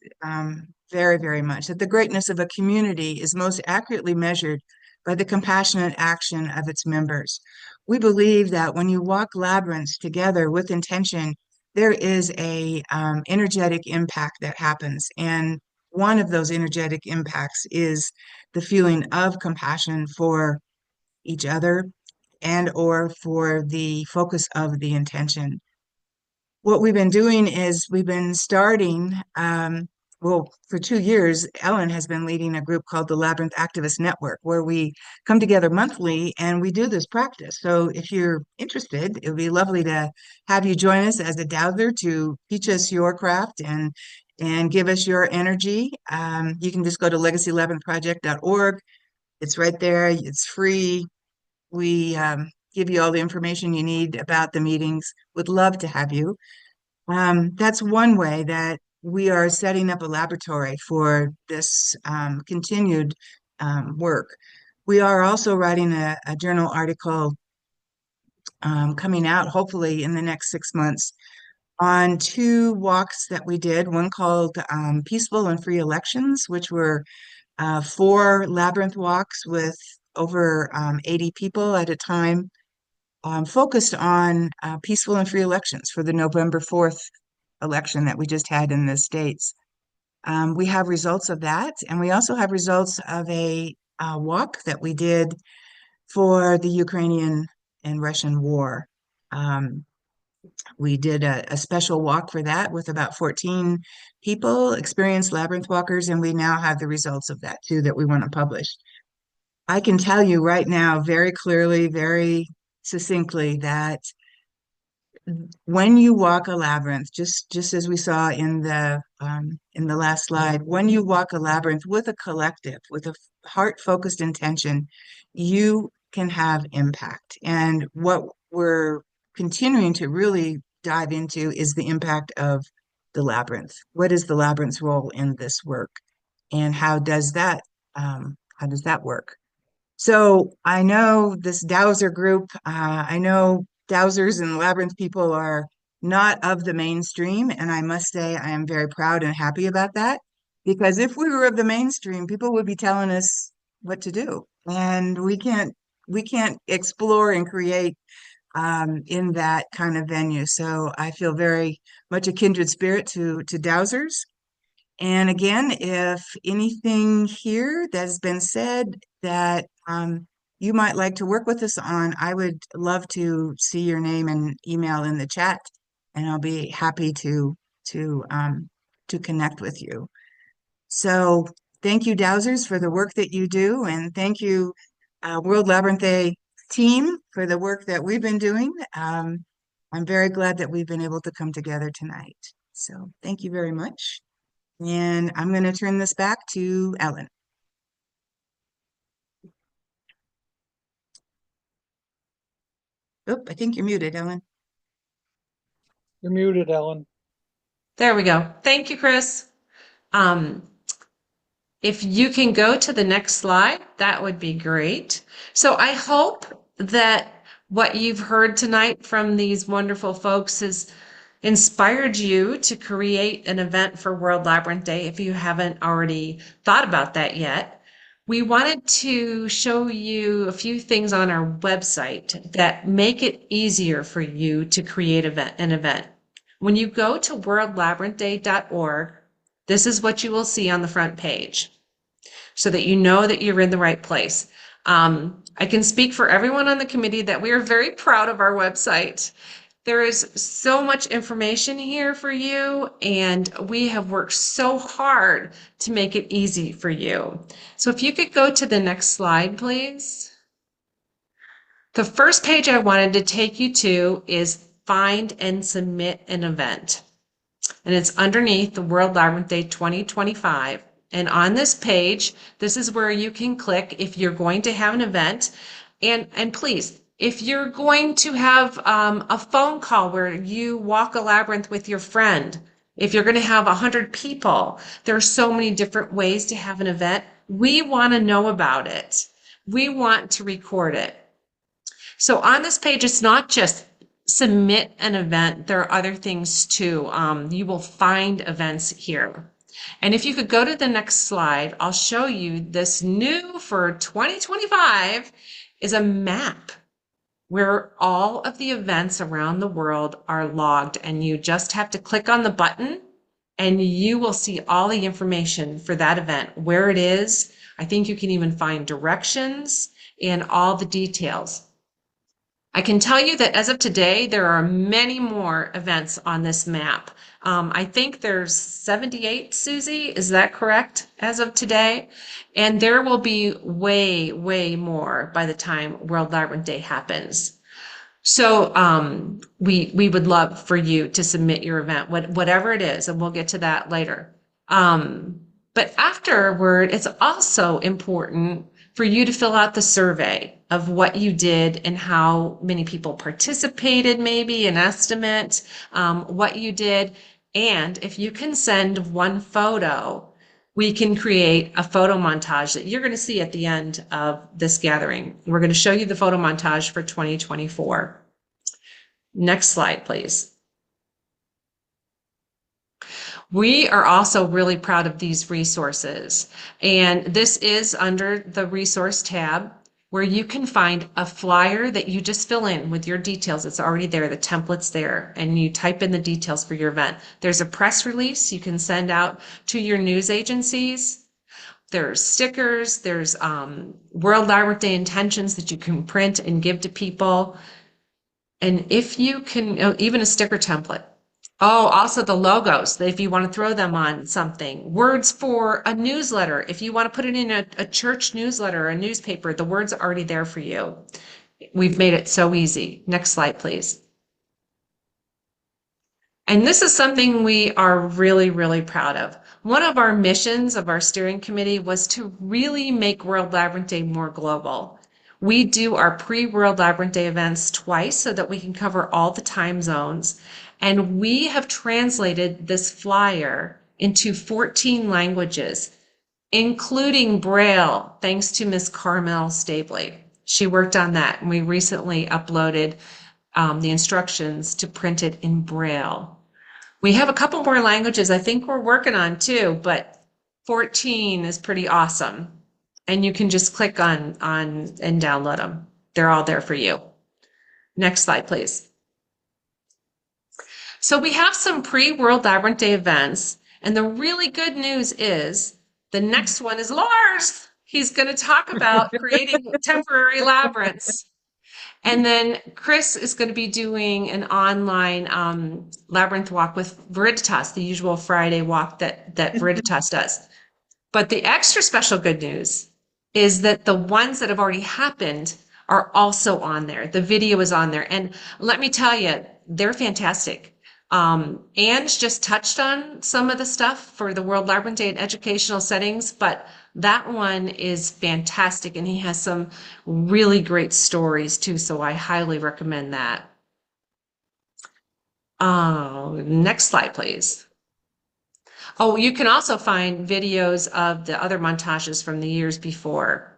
very, very much, that the greatness of a community is most accurately measured by the compassionate action of its members. We believe that when you walk labyrinths together with intention, there is a energetic impact that happens. And one of those energetic impacts is the feeling of compassion for each other and or for the focus of the intention. What we've been doing is we've been starting, well, for 2 years, Ellen has been leading a group called the Labyrinth Activist Network, where we come together monthly and we do this practice. So if you're interested, it would be lovely to have you join us as a dowser to teach us your craft and give us your energy. You can just go to legacylabyrinthproject.org. It's right there. It's free. We give you all the information you need about the meetings. Would love to have you. That's one way that we are setting up a laboratory for this continued work. We are also writing a journal article coming out hopefully in the next 6 months on 2 walks that we did, one called Peaceful and Free Elections, which were 4 labyrinth walks with over 80 people at a time, focused on peaceful and free elections for the November 4th election that we just had in the States. We have results of that, and we also have results of a walk that we did for the Ukrainian and Russian war. We did a special walk for that with about 14 people, experienced labyrinth walkers, and we now have the results of that too that we want to publish. I can tell you right now very clearly, very succinctly that when you walk a labyrinth, just as we saw in the last slide, when you walk a labyrinth with a collective, with a heart-focused intention, you can have impact. And what we're continuing to really dive into is the impact of the labyrinth. What is the labyrinth's role in this work, and how does that work? So I know this dowser group, I know dowsers and labyrinth people are not of the mainstream, and I must say I am very proud and happy about that. Because if we were of the mainstream, people would be telling us what to do. And we can't explore and create in that kind of venue. So I feel very much a kindred spirit to Dowsers. And again, if anything here that has been said that you might like to work with us on, I would love to see your name and email in the chat, and I'll be happy to to connect with you. So thank you, Dowsers, for the work that you do, and thank you, World Labyrinth Day team, for the work that we've been doing. I'm very glad that we've been able to come together tonight. So thank you very much. And I'm going to turn this back to Ellen. Oh, I think you're muted, Ellen. You're muted, Ellen. There we go. Thank you, Chris. If you can go to the next slide, that would be great. So I hope that what you've heard tonight from these wonderful folks has inspired you to create an event for World Labyrinth Day if you haven't already thought about that yet. We wanted to show you a few things on our website that make it easier for you to create an event. When you go to worldlabyrinthday.org, this is what you will see on the front page so that you know that you're in the right place. I can speak for everyone on the committee that we are very proud of our website. There is so much information here for you, and we have worked so hard to make it easy for you. So if you could go to the next slide, please. The first page I wanted to take you to is Find and Submit an Event. And it's underneath the World Labyrinth Day 2025. And on this page, this is where you can click if you're going to have an event. And please, if you're going to have a phone call where you walk a labyrinth with your friend, if you're going to have 100 people, there are so many different ways to have an event. We want to know about it. We want to record it. So on this page, it's not just submit an event. There are other things too. You will find events here. And if you could go to the next slide, I'll show you this new for 2025 is a map where all of the events around the world are logged, and you just have to click on the button and you will see all the information for that event, where it is. I think you can even find directions and all the details. I can tell you that as of today, there are many more events on this map. I think there's 78, Susie, is that correct, as of today? And there will be way, way more by the time World Labyrinth Day happens. So we would love for you to submit your event, whatever it is, and we'll get to that later. But afterward, it's also important for you to fill out the survey of what you did and how many people participated, maybe an estimate, what you did. And if you can send one photo, we can create a photo montage that you're going to see at the end of this gathering. We're going to show you the photo montage for 2024. Next slide, please. We are also really proud of these resources, and this is under the resource tab where you can find a flyer that you just fill in with your details. It's already there, the template's there, and you type in the details for your event. There's a press release you can send out to your news agencies. There's stickers, there's World Labyrinth Day intentions that you can print and give to people. And if you can, even a sticker template. Oh, also the logos, if you want to throw them on something. Words for a newsletter. If you want to put it in a church newsletter or a newspaper, the words are already there for you. We've made it so easy. Next slide, please. And this is something we are really, really proud of. One of our missions of our steering committee was to really make World Labyrinth Day more global. We do our pre-World Labyrinth Day events twice so that we can cover all the time zones. And we have translated this flyer into 14 languages, including Braille, thanks to Miss Carmel Stabley. She worked on that, and we recently uploaded the instructions to print it in Braille. We have a couple more languages I think we're working on too, but 14 is pretty awesome. And you can just click on and download them. They're all there for you. Next slide, please. So we have some pre-World Labyrinth Day events, and the really good news is the next one is Lars. He's going to talk about creating temporary labyrinths. And then Chris is going to be doing an online labyrinth walk with Veriditas, the usual Friday walk that Veriditas does. But the extra special good news is that the ones that have already happened are also on there. The video is on there. And let me tell you, they're fantastic. Ange just touched on some of the stuff for the World Labyrinth Day in educational settings, but that one is fantastic. And he has some really great stories too. So I highly recommend that. Next slide, please. Oh, you can also find videos of the other montages from the years before.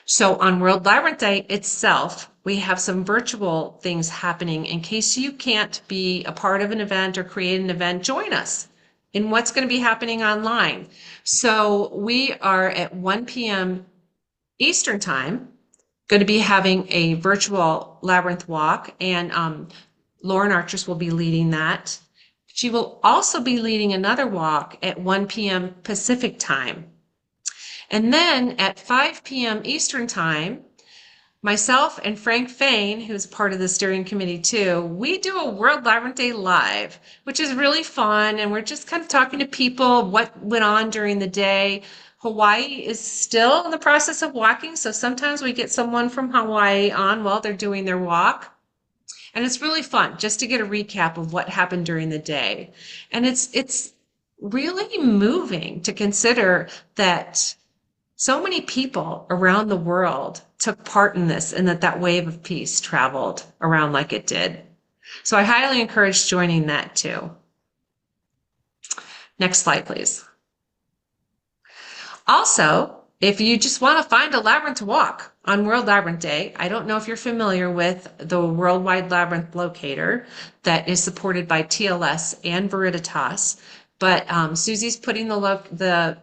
So on World Labyrinth Day itself, we have some virtual things happening. In case you can't be a part of an event or create an event, join us in what's going to be happening online. So we are at 1 p.m. Eastern Time going to be having a virtual labyrinth walk, and Lauren Archers will be leading that. She will also be leading another walk at 1 p.m. Pacific Time. And then at 5 p.m. Eastern Time, myself and Frank Fain, who's part of the steering committee too, we do a World Labyrinth Day live, which is really fun. And we're just kind of talking to people, what went on during the day. Hawaii is still in the process of walking. So sometimes we get someone from Hawaii on while they're doing their walk. And it's really fun just to get a recap of what happened during the day. And it's really moving to consider that so many people around the world took part in this, and that wave of peace traveled around like it did. So I highly encourage joining that too. Next slide, please. Also, if you just want to find a labyrinth to walk on World Labyrinth Day, I don't know if you're familiar with the Worldwide Labyrinth Locator that is supported by TLS and Veriditas, but Susie's putting the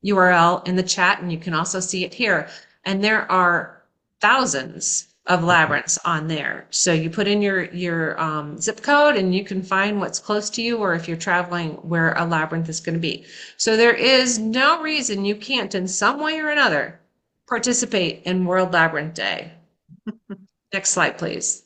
URL in the chat, and you can also see it here. And there are thousands of labyrinths on there. So you put in your zip code and you can find what's close to you, or if you're traveling, where a labyrinth is going to be. So there is no reason you can't, in some way or another, participate in World Labyrinth Day. Next slide, please.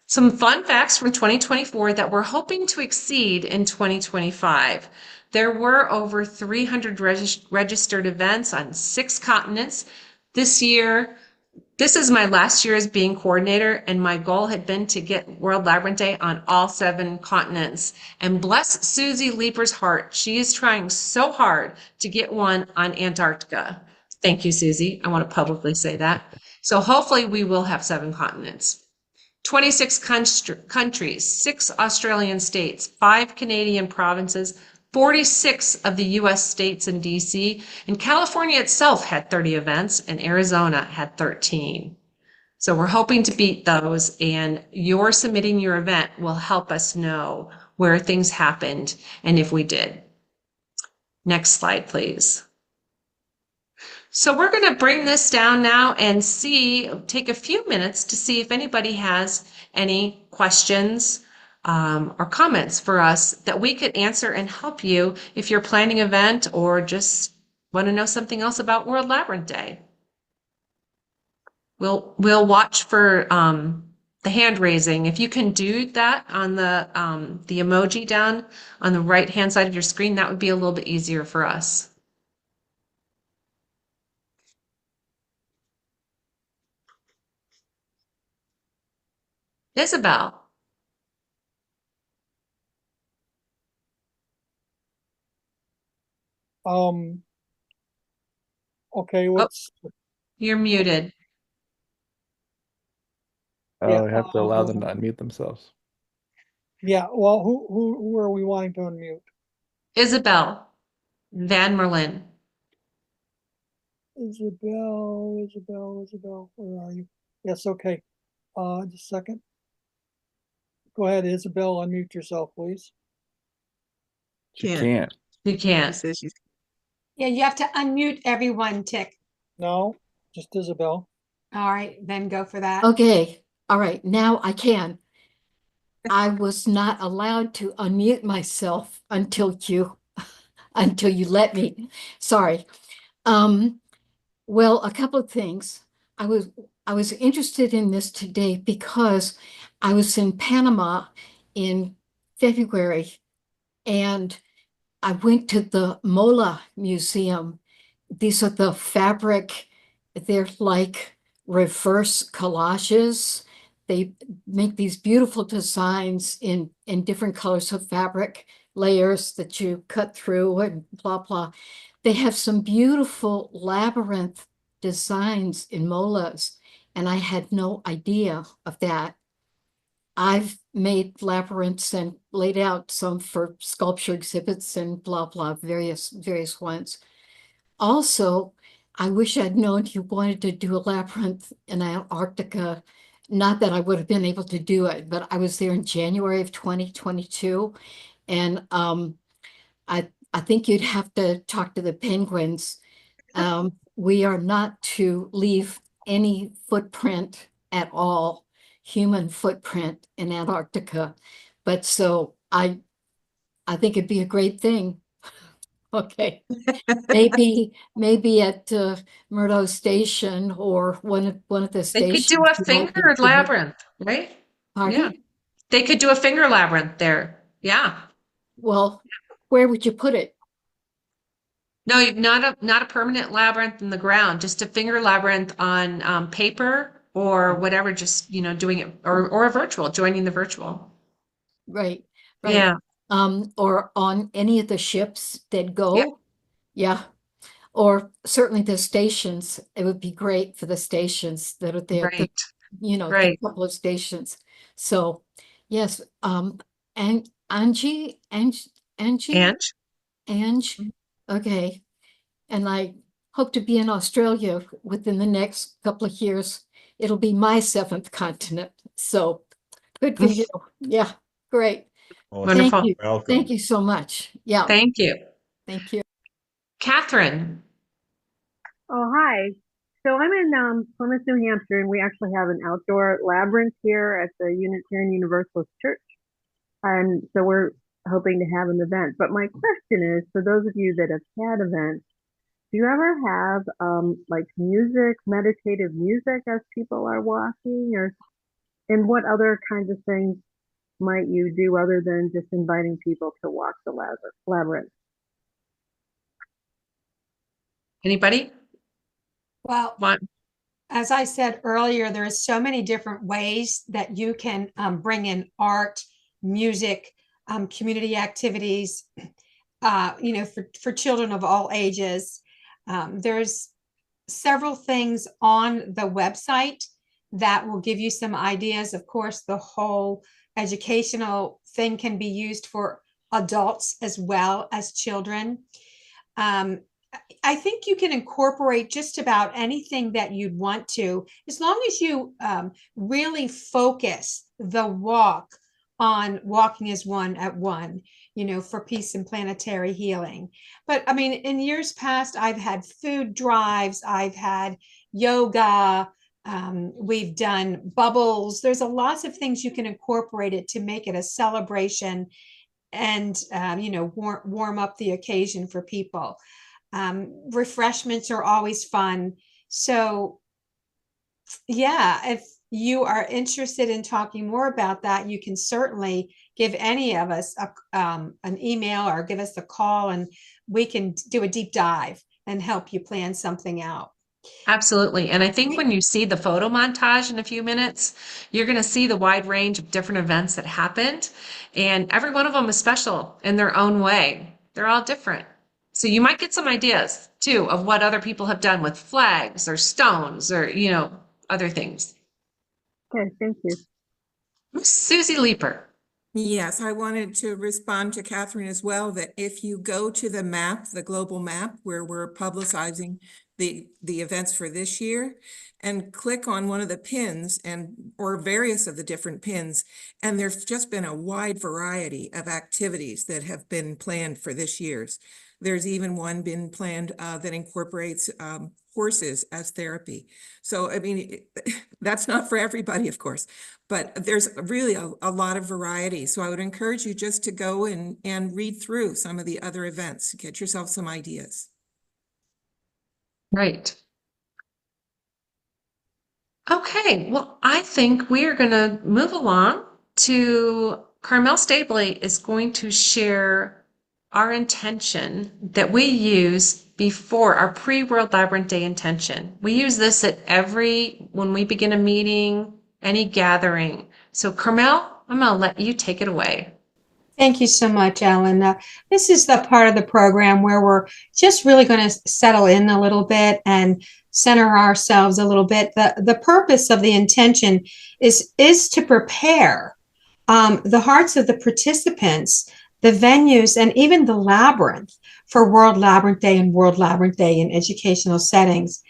Some fun facts from 2024 that we're hoping to exceed in 2025. There were over 300 registered events on 6 continents. This year, this is my last year as being coordinator, and my goal had been to get World Labyrinth Day on all 7 continents. And bless Susie Leeper's heart, she is trying so hard to get one on Antarctica. Thank you, Susie. I want to publicly say that. So hopefully we will have 7 continents. 26 countries, 6 Australian states, 5 Canadian provinces, 46 of the US states and DC, and California itself had 30 events, and Arizona had 13. So we're hoping to beat those, and your submitting your event will help us know where things happened and if we did. Next slide, please. So we're going to bring this down now and take a few minutes to see if anybody has any questions or comments for us that we could answer and help you if you're planning an event or just want to know something else about World Labyrinth Day. We'll watch for the hand raising. If you can do that on the emoji down on the right-hand side of your screen, that would be a little bit easier for us. Isabel. Okay, what's You're muted. Oh, Yeah, I have to allow them to unmute themselves. yeah, well, who are we wanting to unmute? Isabel Van Merlin. Isabel, where are you? Yes, okay. Just a second. Go ahead, Isabel, unmute yourself, please. She Can't. can't. You She can't. says she's Yeah, you have to unmute everyone, Tick. No, just Isabel. All right, then go for that. Okay, all right, now I can. I was not allowed to unmute myself until you let me. Sorry. Well, a couple of things. I was interested in this today because I was in Panama in February and I went to the Mola Museum. These are the fabric, they're like reverse collages. They make these beautiful designs in different colors of fabric layers that you cut through and blah, blah. They have some beautiful labyrinth designs in molas, and I had no idea of that. I've made labyrinths and laid out some for sculpture exhibits and blah, blah, various ones. Also, I wish I'd known you wanted to do a labyrinth in Antarctica. Not that I would have been able to do it, but I was there in January of 2022. And I think you'd have to talk to the penguins. We are not to leave any footprint at all, human footprint in Antarctica. But so I think it'd be a great thing. Okay. Maybe at Murdo Station or one of the They could stations. do a you might be finger able to- labyrinth, right? Pardon? Yeah. They could do a finger labyrinth there. Yeah. Well, where would you put it? No, not a permanent labyrinth in the ground, just a finger labyrinth on paper or whatever, just, doing it or a virtual, joining the virtual. Right, right. Yeah. Or on any of the ships that go. Yep. Yeah. Or certainly the stations. It would be great for the stations that are there. Right. The Right. couple of stations. So yes, and Angie, Ange? Ange, okay. And I hope to be in Australia within the next couple of years. It'll be my seventh continent. So good for you. Yeah, great. Thank Wonderful. you. Welcome. Thank you so much. Yeah, Thank you. thank you. Catherine. Oh, hi. So I'm in Plymouth, New Hampshire, and we actually have an outdoor labyrinth here at the Unitarian Universalist Church. And so we're hoping to have an event. But my question is, for those of you that have had events, do you ever have like music, meditative music as people are walking, and what other kinds of things might you do other than just inviting people to walk the labyrinth? Anybody Well, want? as I said earlier, there are so many different ways that you can bring in art, music, community activities, for children of all ages. There's several things on the website that will give you some ideas. Of course, the whole educational thing can be used for adults as well as children. I think you can incorporate just about anything that you'd want to, as long as you really focus the walk on walking as one at one, for peace and planetary healing. But I mean, in years past, I've had food drives, I've had yoga, we've done bubbles. There's a lots of things you can incorporate it to make it a celebration and, warm up the occasion for people. Refreshments are always fun. So yeah, if you are interested in talking more about that, you can certainly give any of us an email or give us a call, and we can do a deep dive and help you plan something out. Absolutely. And I think when you see the photo montage in a few minutes, you're going to see the wide range of different events that happened. And every one of them is special in their own way. They're all different. So you might get some ideas too of what other people have done with flags or stones or, other things. Okay, thank you. Susie Leeper. Yes, I wanted to respond to Catherine as well, that if you go to the map, the global map, where we're publicizing the events for this year, and click on one of the pins or various of the different pins. And there's just been a wide variety of activities that have been planned for this year's. There's even one been planned that incorporates horses as therapy. So, I mean, that's not for everybody, of course, but there's really a lot of variety. So I would encourage you just to go and read through some of the other events, get yourself some ideas. Right. Okay, well, I think we are going to move along to Carmel Stabley is going to share our intention that we use before our pre-World Labyrinth Day intention. We use this when we begin a meeting, any gathering. So Carmel, I'm going to let you take it away. Thank you so much, Ellen. This is the part of the program where we're just really going to settle in a little bit and center ourselves a little bit. The purpose of the intention is to prepare the hearts of the participants, the venues, and even the labyrinth for World Labyrinth Day and World Labyrinth Day in educational settings.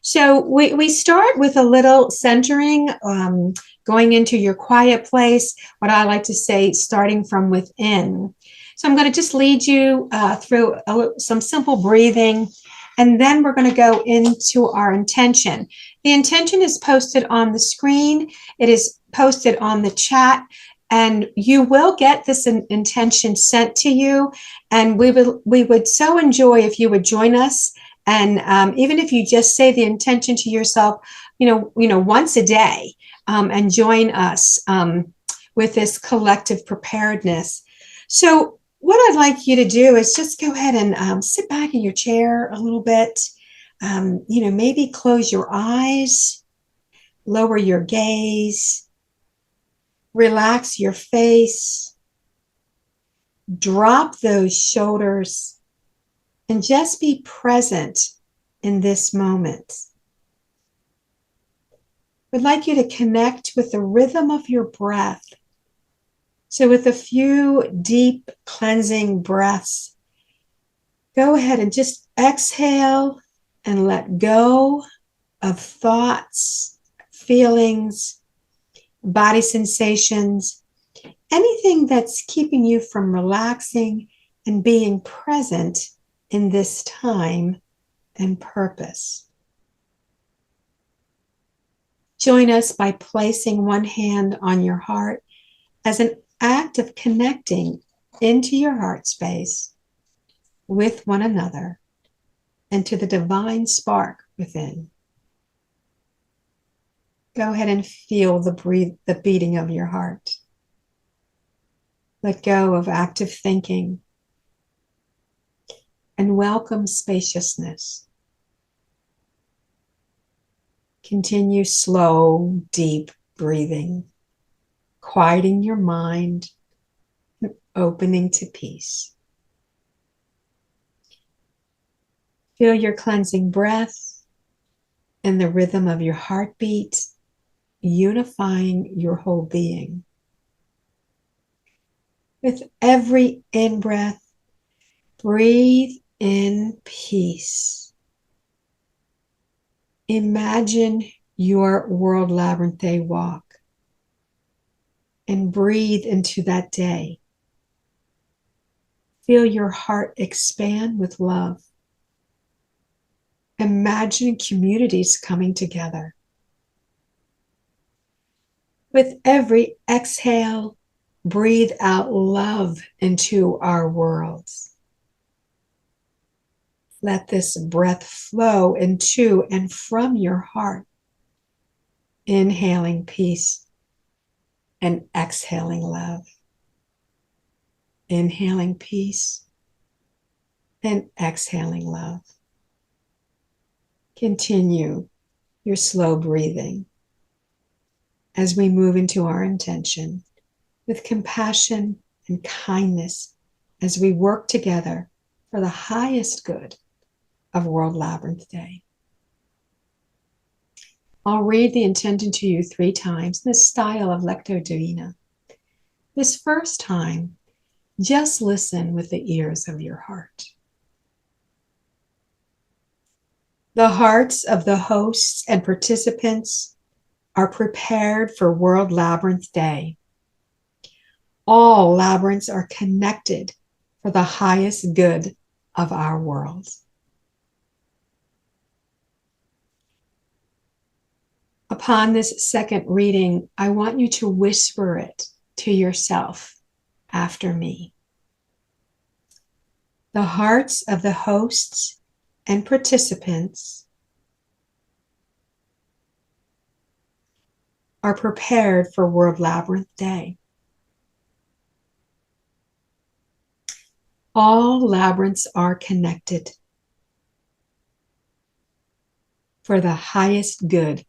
So we start with a little centering, going into your quiet place, what I like to say, starting from within. So I'm going to just lead you through some simple breathing, and then we're going to go into our intention. The intention is posted on the screen. It is posted on the chat, and you will get this intention sent to you. And we would so enjoy if you would join us. And even if you just say the intention to yourself, once a day, and join us with this collective preparedness. So what I'd like you to do is just go ahead and sit back in your chair a little bit. Maybe close your eyes, lower your gaze, relax your face, drop those shoulders, and just be present in this moment. I'd like you to connect with the rhythm of your breath. So with a few deep cleansing breaths, go ahead and just exhale and let go of thoughts, feelings, body sensations, anything that's keeping you from relaxing and being present in this time and purpose. Join us by placing one hand on your heart as an act of connecting into your heart space with one another and to the divine spark within. Go ahead and feel the beating of your heart. Let go of active thinking and welcome spaciousness. Continue slow, deep breathing, quieting your mind and opening to peace. Feel your cleansing breath and the rhythm of your heartbeat, unifying your whole being. With every in-breath, breathe in peace. Imagine your World Labyrinth Day walk and breathe into that day. Feel your heart expand with love. Imagine communities coming together. With every exhale, breathe out love into our worlds. Let this breath flow into and from your heart, inhaling peace and exhaling love. Inhaling peace and exhaling love. Continue your slow breathing as we move into our intention with compassion and kindness as we work together for the highest good of World Labyrinth Day. I'll read the intention to you 3 times in the style of Lectio Divina. This first time, just listen with the ears of your heart. The hearts of the hosts and participants are prepared for World Labyrinth Day. All labyrinths are connected for the highest good of our world. Upon this second reading, I want you to whisper it to yourself after me. The hearts of the hosts and participants are prepared for World Labyrinth Day. All labyrinths are connected for the highest good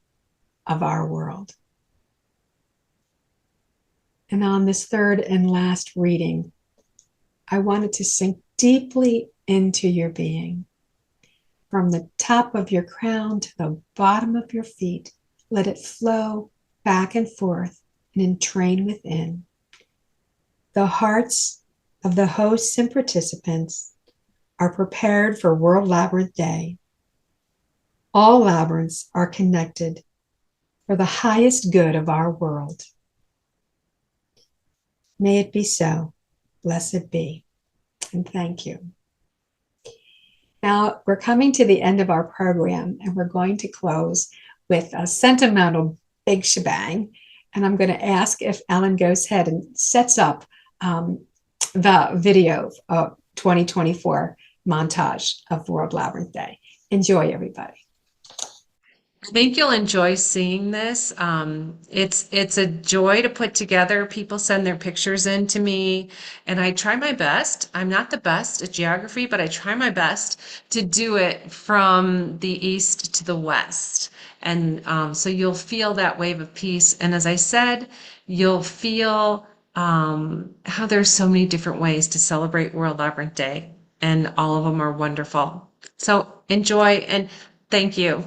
of our world. And on this third and last reading, I wanted to sink deeply into your being. From the top of your crown to the bottom of your feet, let it flow back and forth and entrain within. The hearts of the hosts and participants are prepared for World Labyrinth Day. All labyrinths are connected for the highest good of our world. May it be so. Blessed be. And thank you. Now we're coming to the end of our program, and we're going to close with a sentimental big shebang. And I'm going to ask if Ellen goes ahead and sets up the video of 2024 montage of World Labyrinth Day. Enjoy, everybody. I think you'll enjoy seeing this. It's a joy to put together. People send their pictures in to me, and I try my best. I'm not the best at geography, but I try my best to do it from the east to the west. And so you'll feel that wave of peace. And as I said, you'll feel how there's so many different ways to celebrate World Labyrinth Day, and all of them are wonderful. So enjoy, and thank you.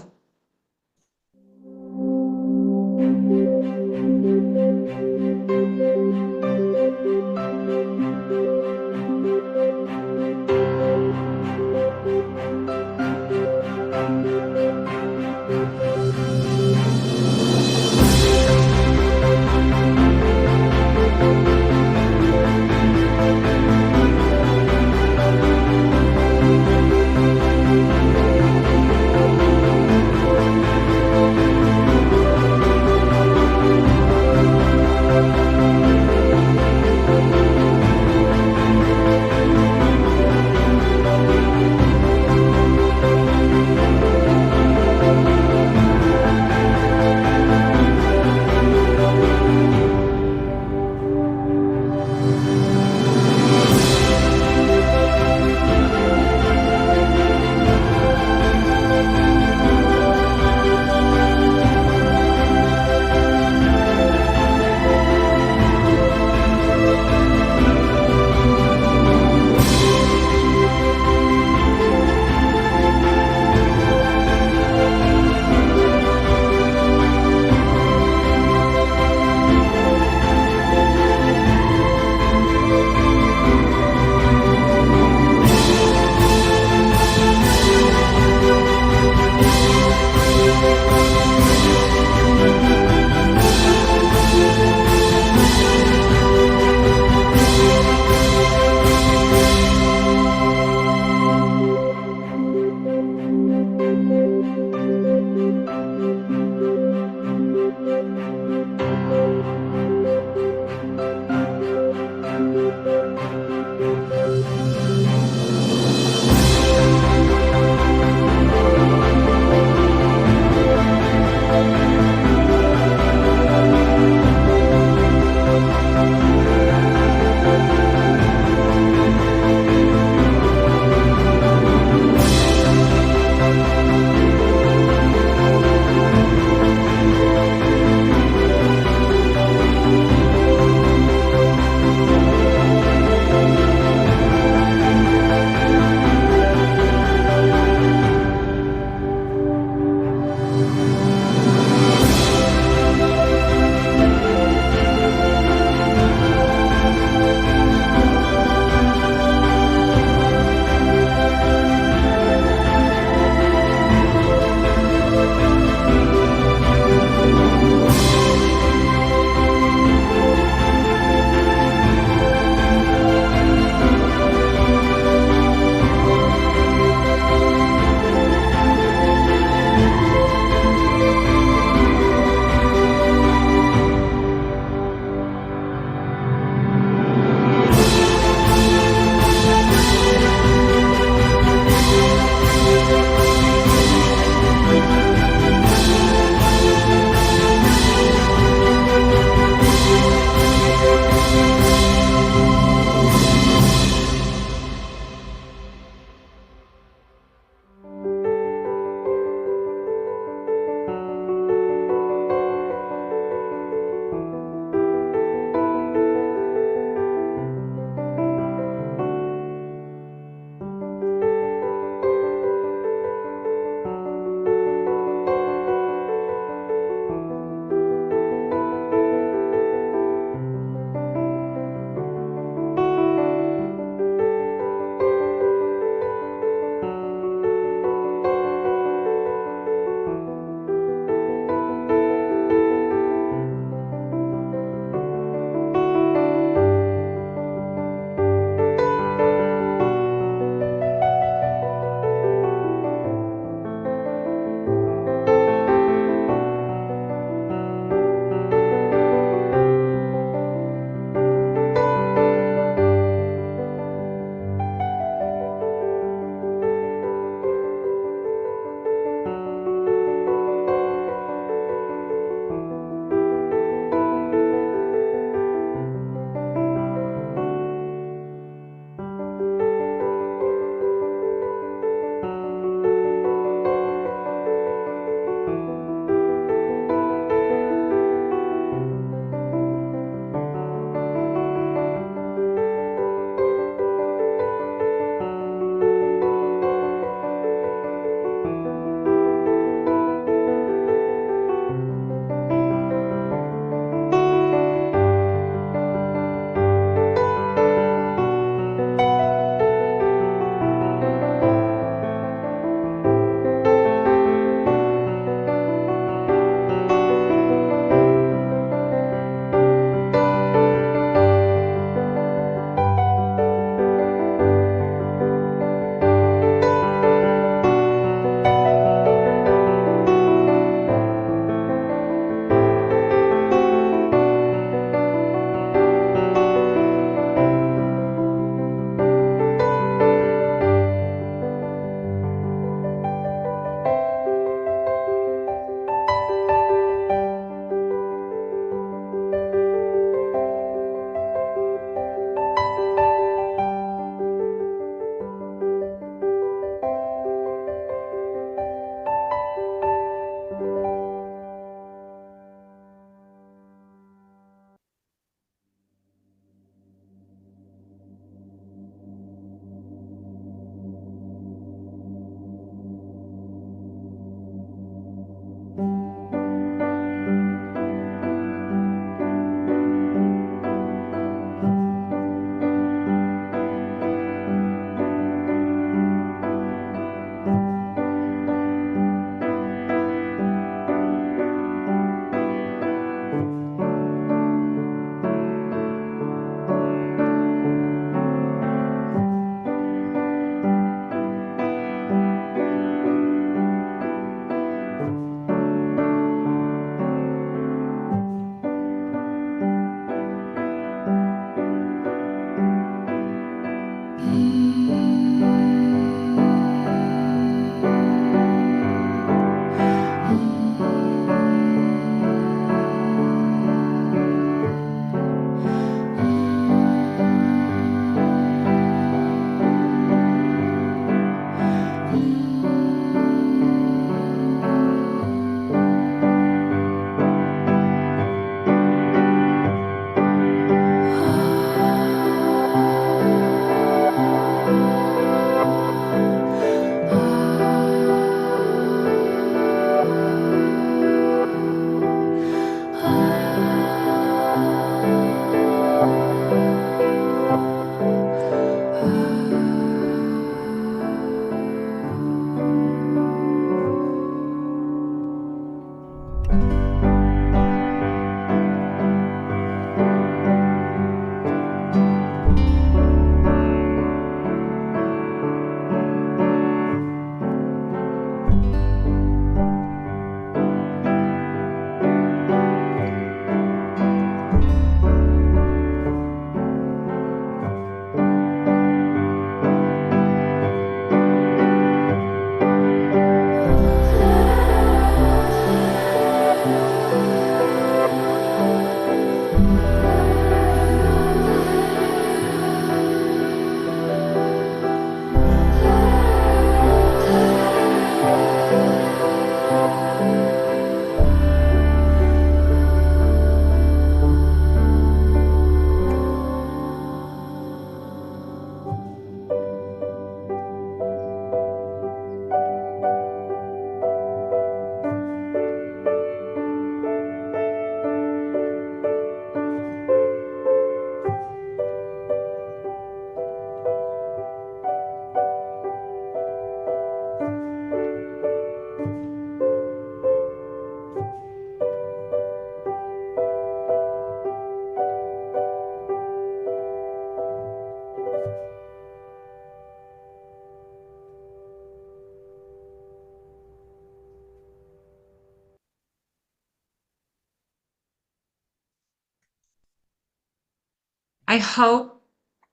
I hope,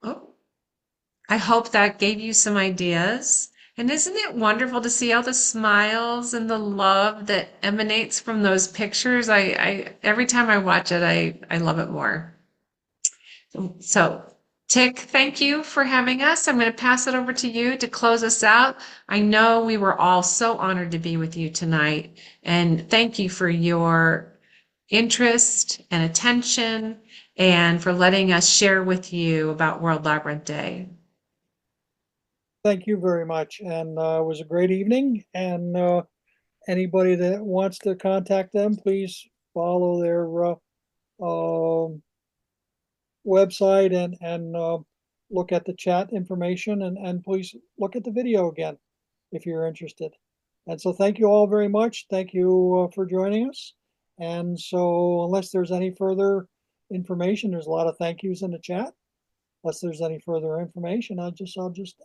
oh, I hope that gave you some ideas. And isn't it wonderful to see all the smiles and the love that emanates from those pictures? I every time I watch it, I love it more. So, Tick, thank you for having us. I'm going to pass it over to you to close us out. I know we were all so honored to be with you tonight, and thank you for your interest and attention and for letting us share with you about World Labyrinth Day. Thank you very much. And it was a great evening. And anybody that wants to contact them, please follow their website and look at the chat information, and please look at the video again if you're interested. And so thank you all very much. Thank you for joining us. And so unless there's any further information, there's a lot of thank yous in the chat. Unless there's any further information, I'll just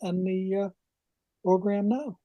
end the program now.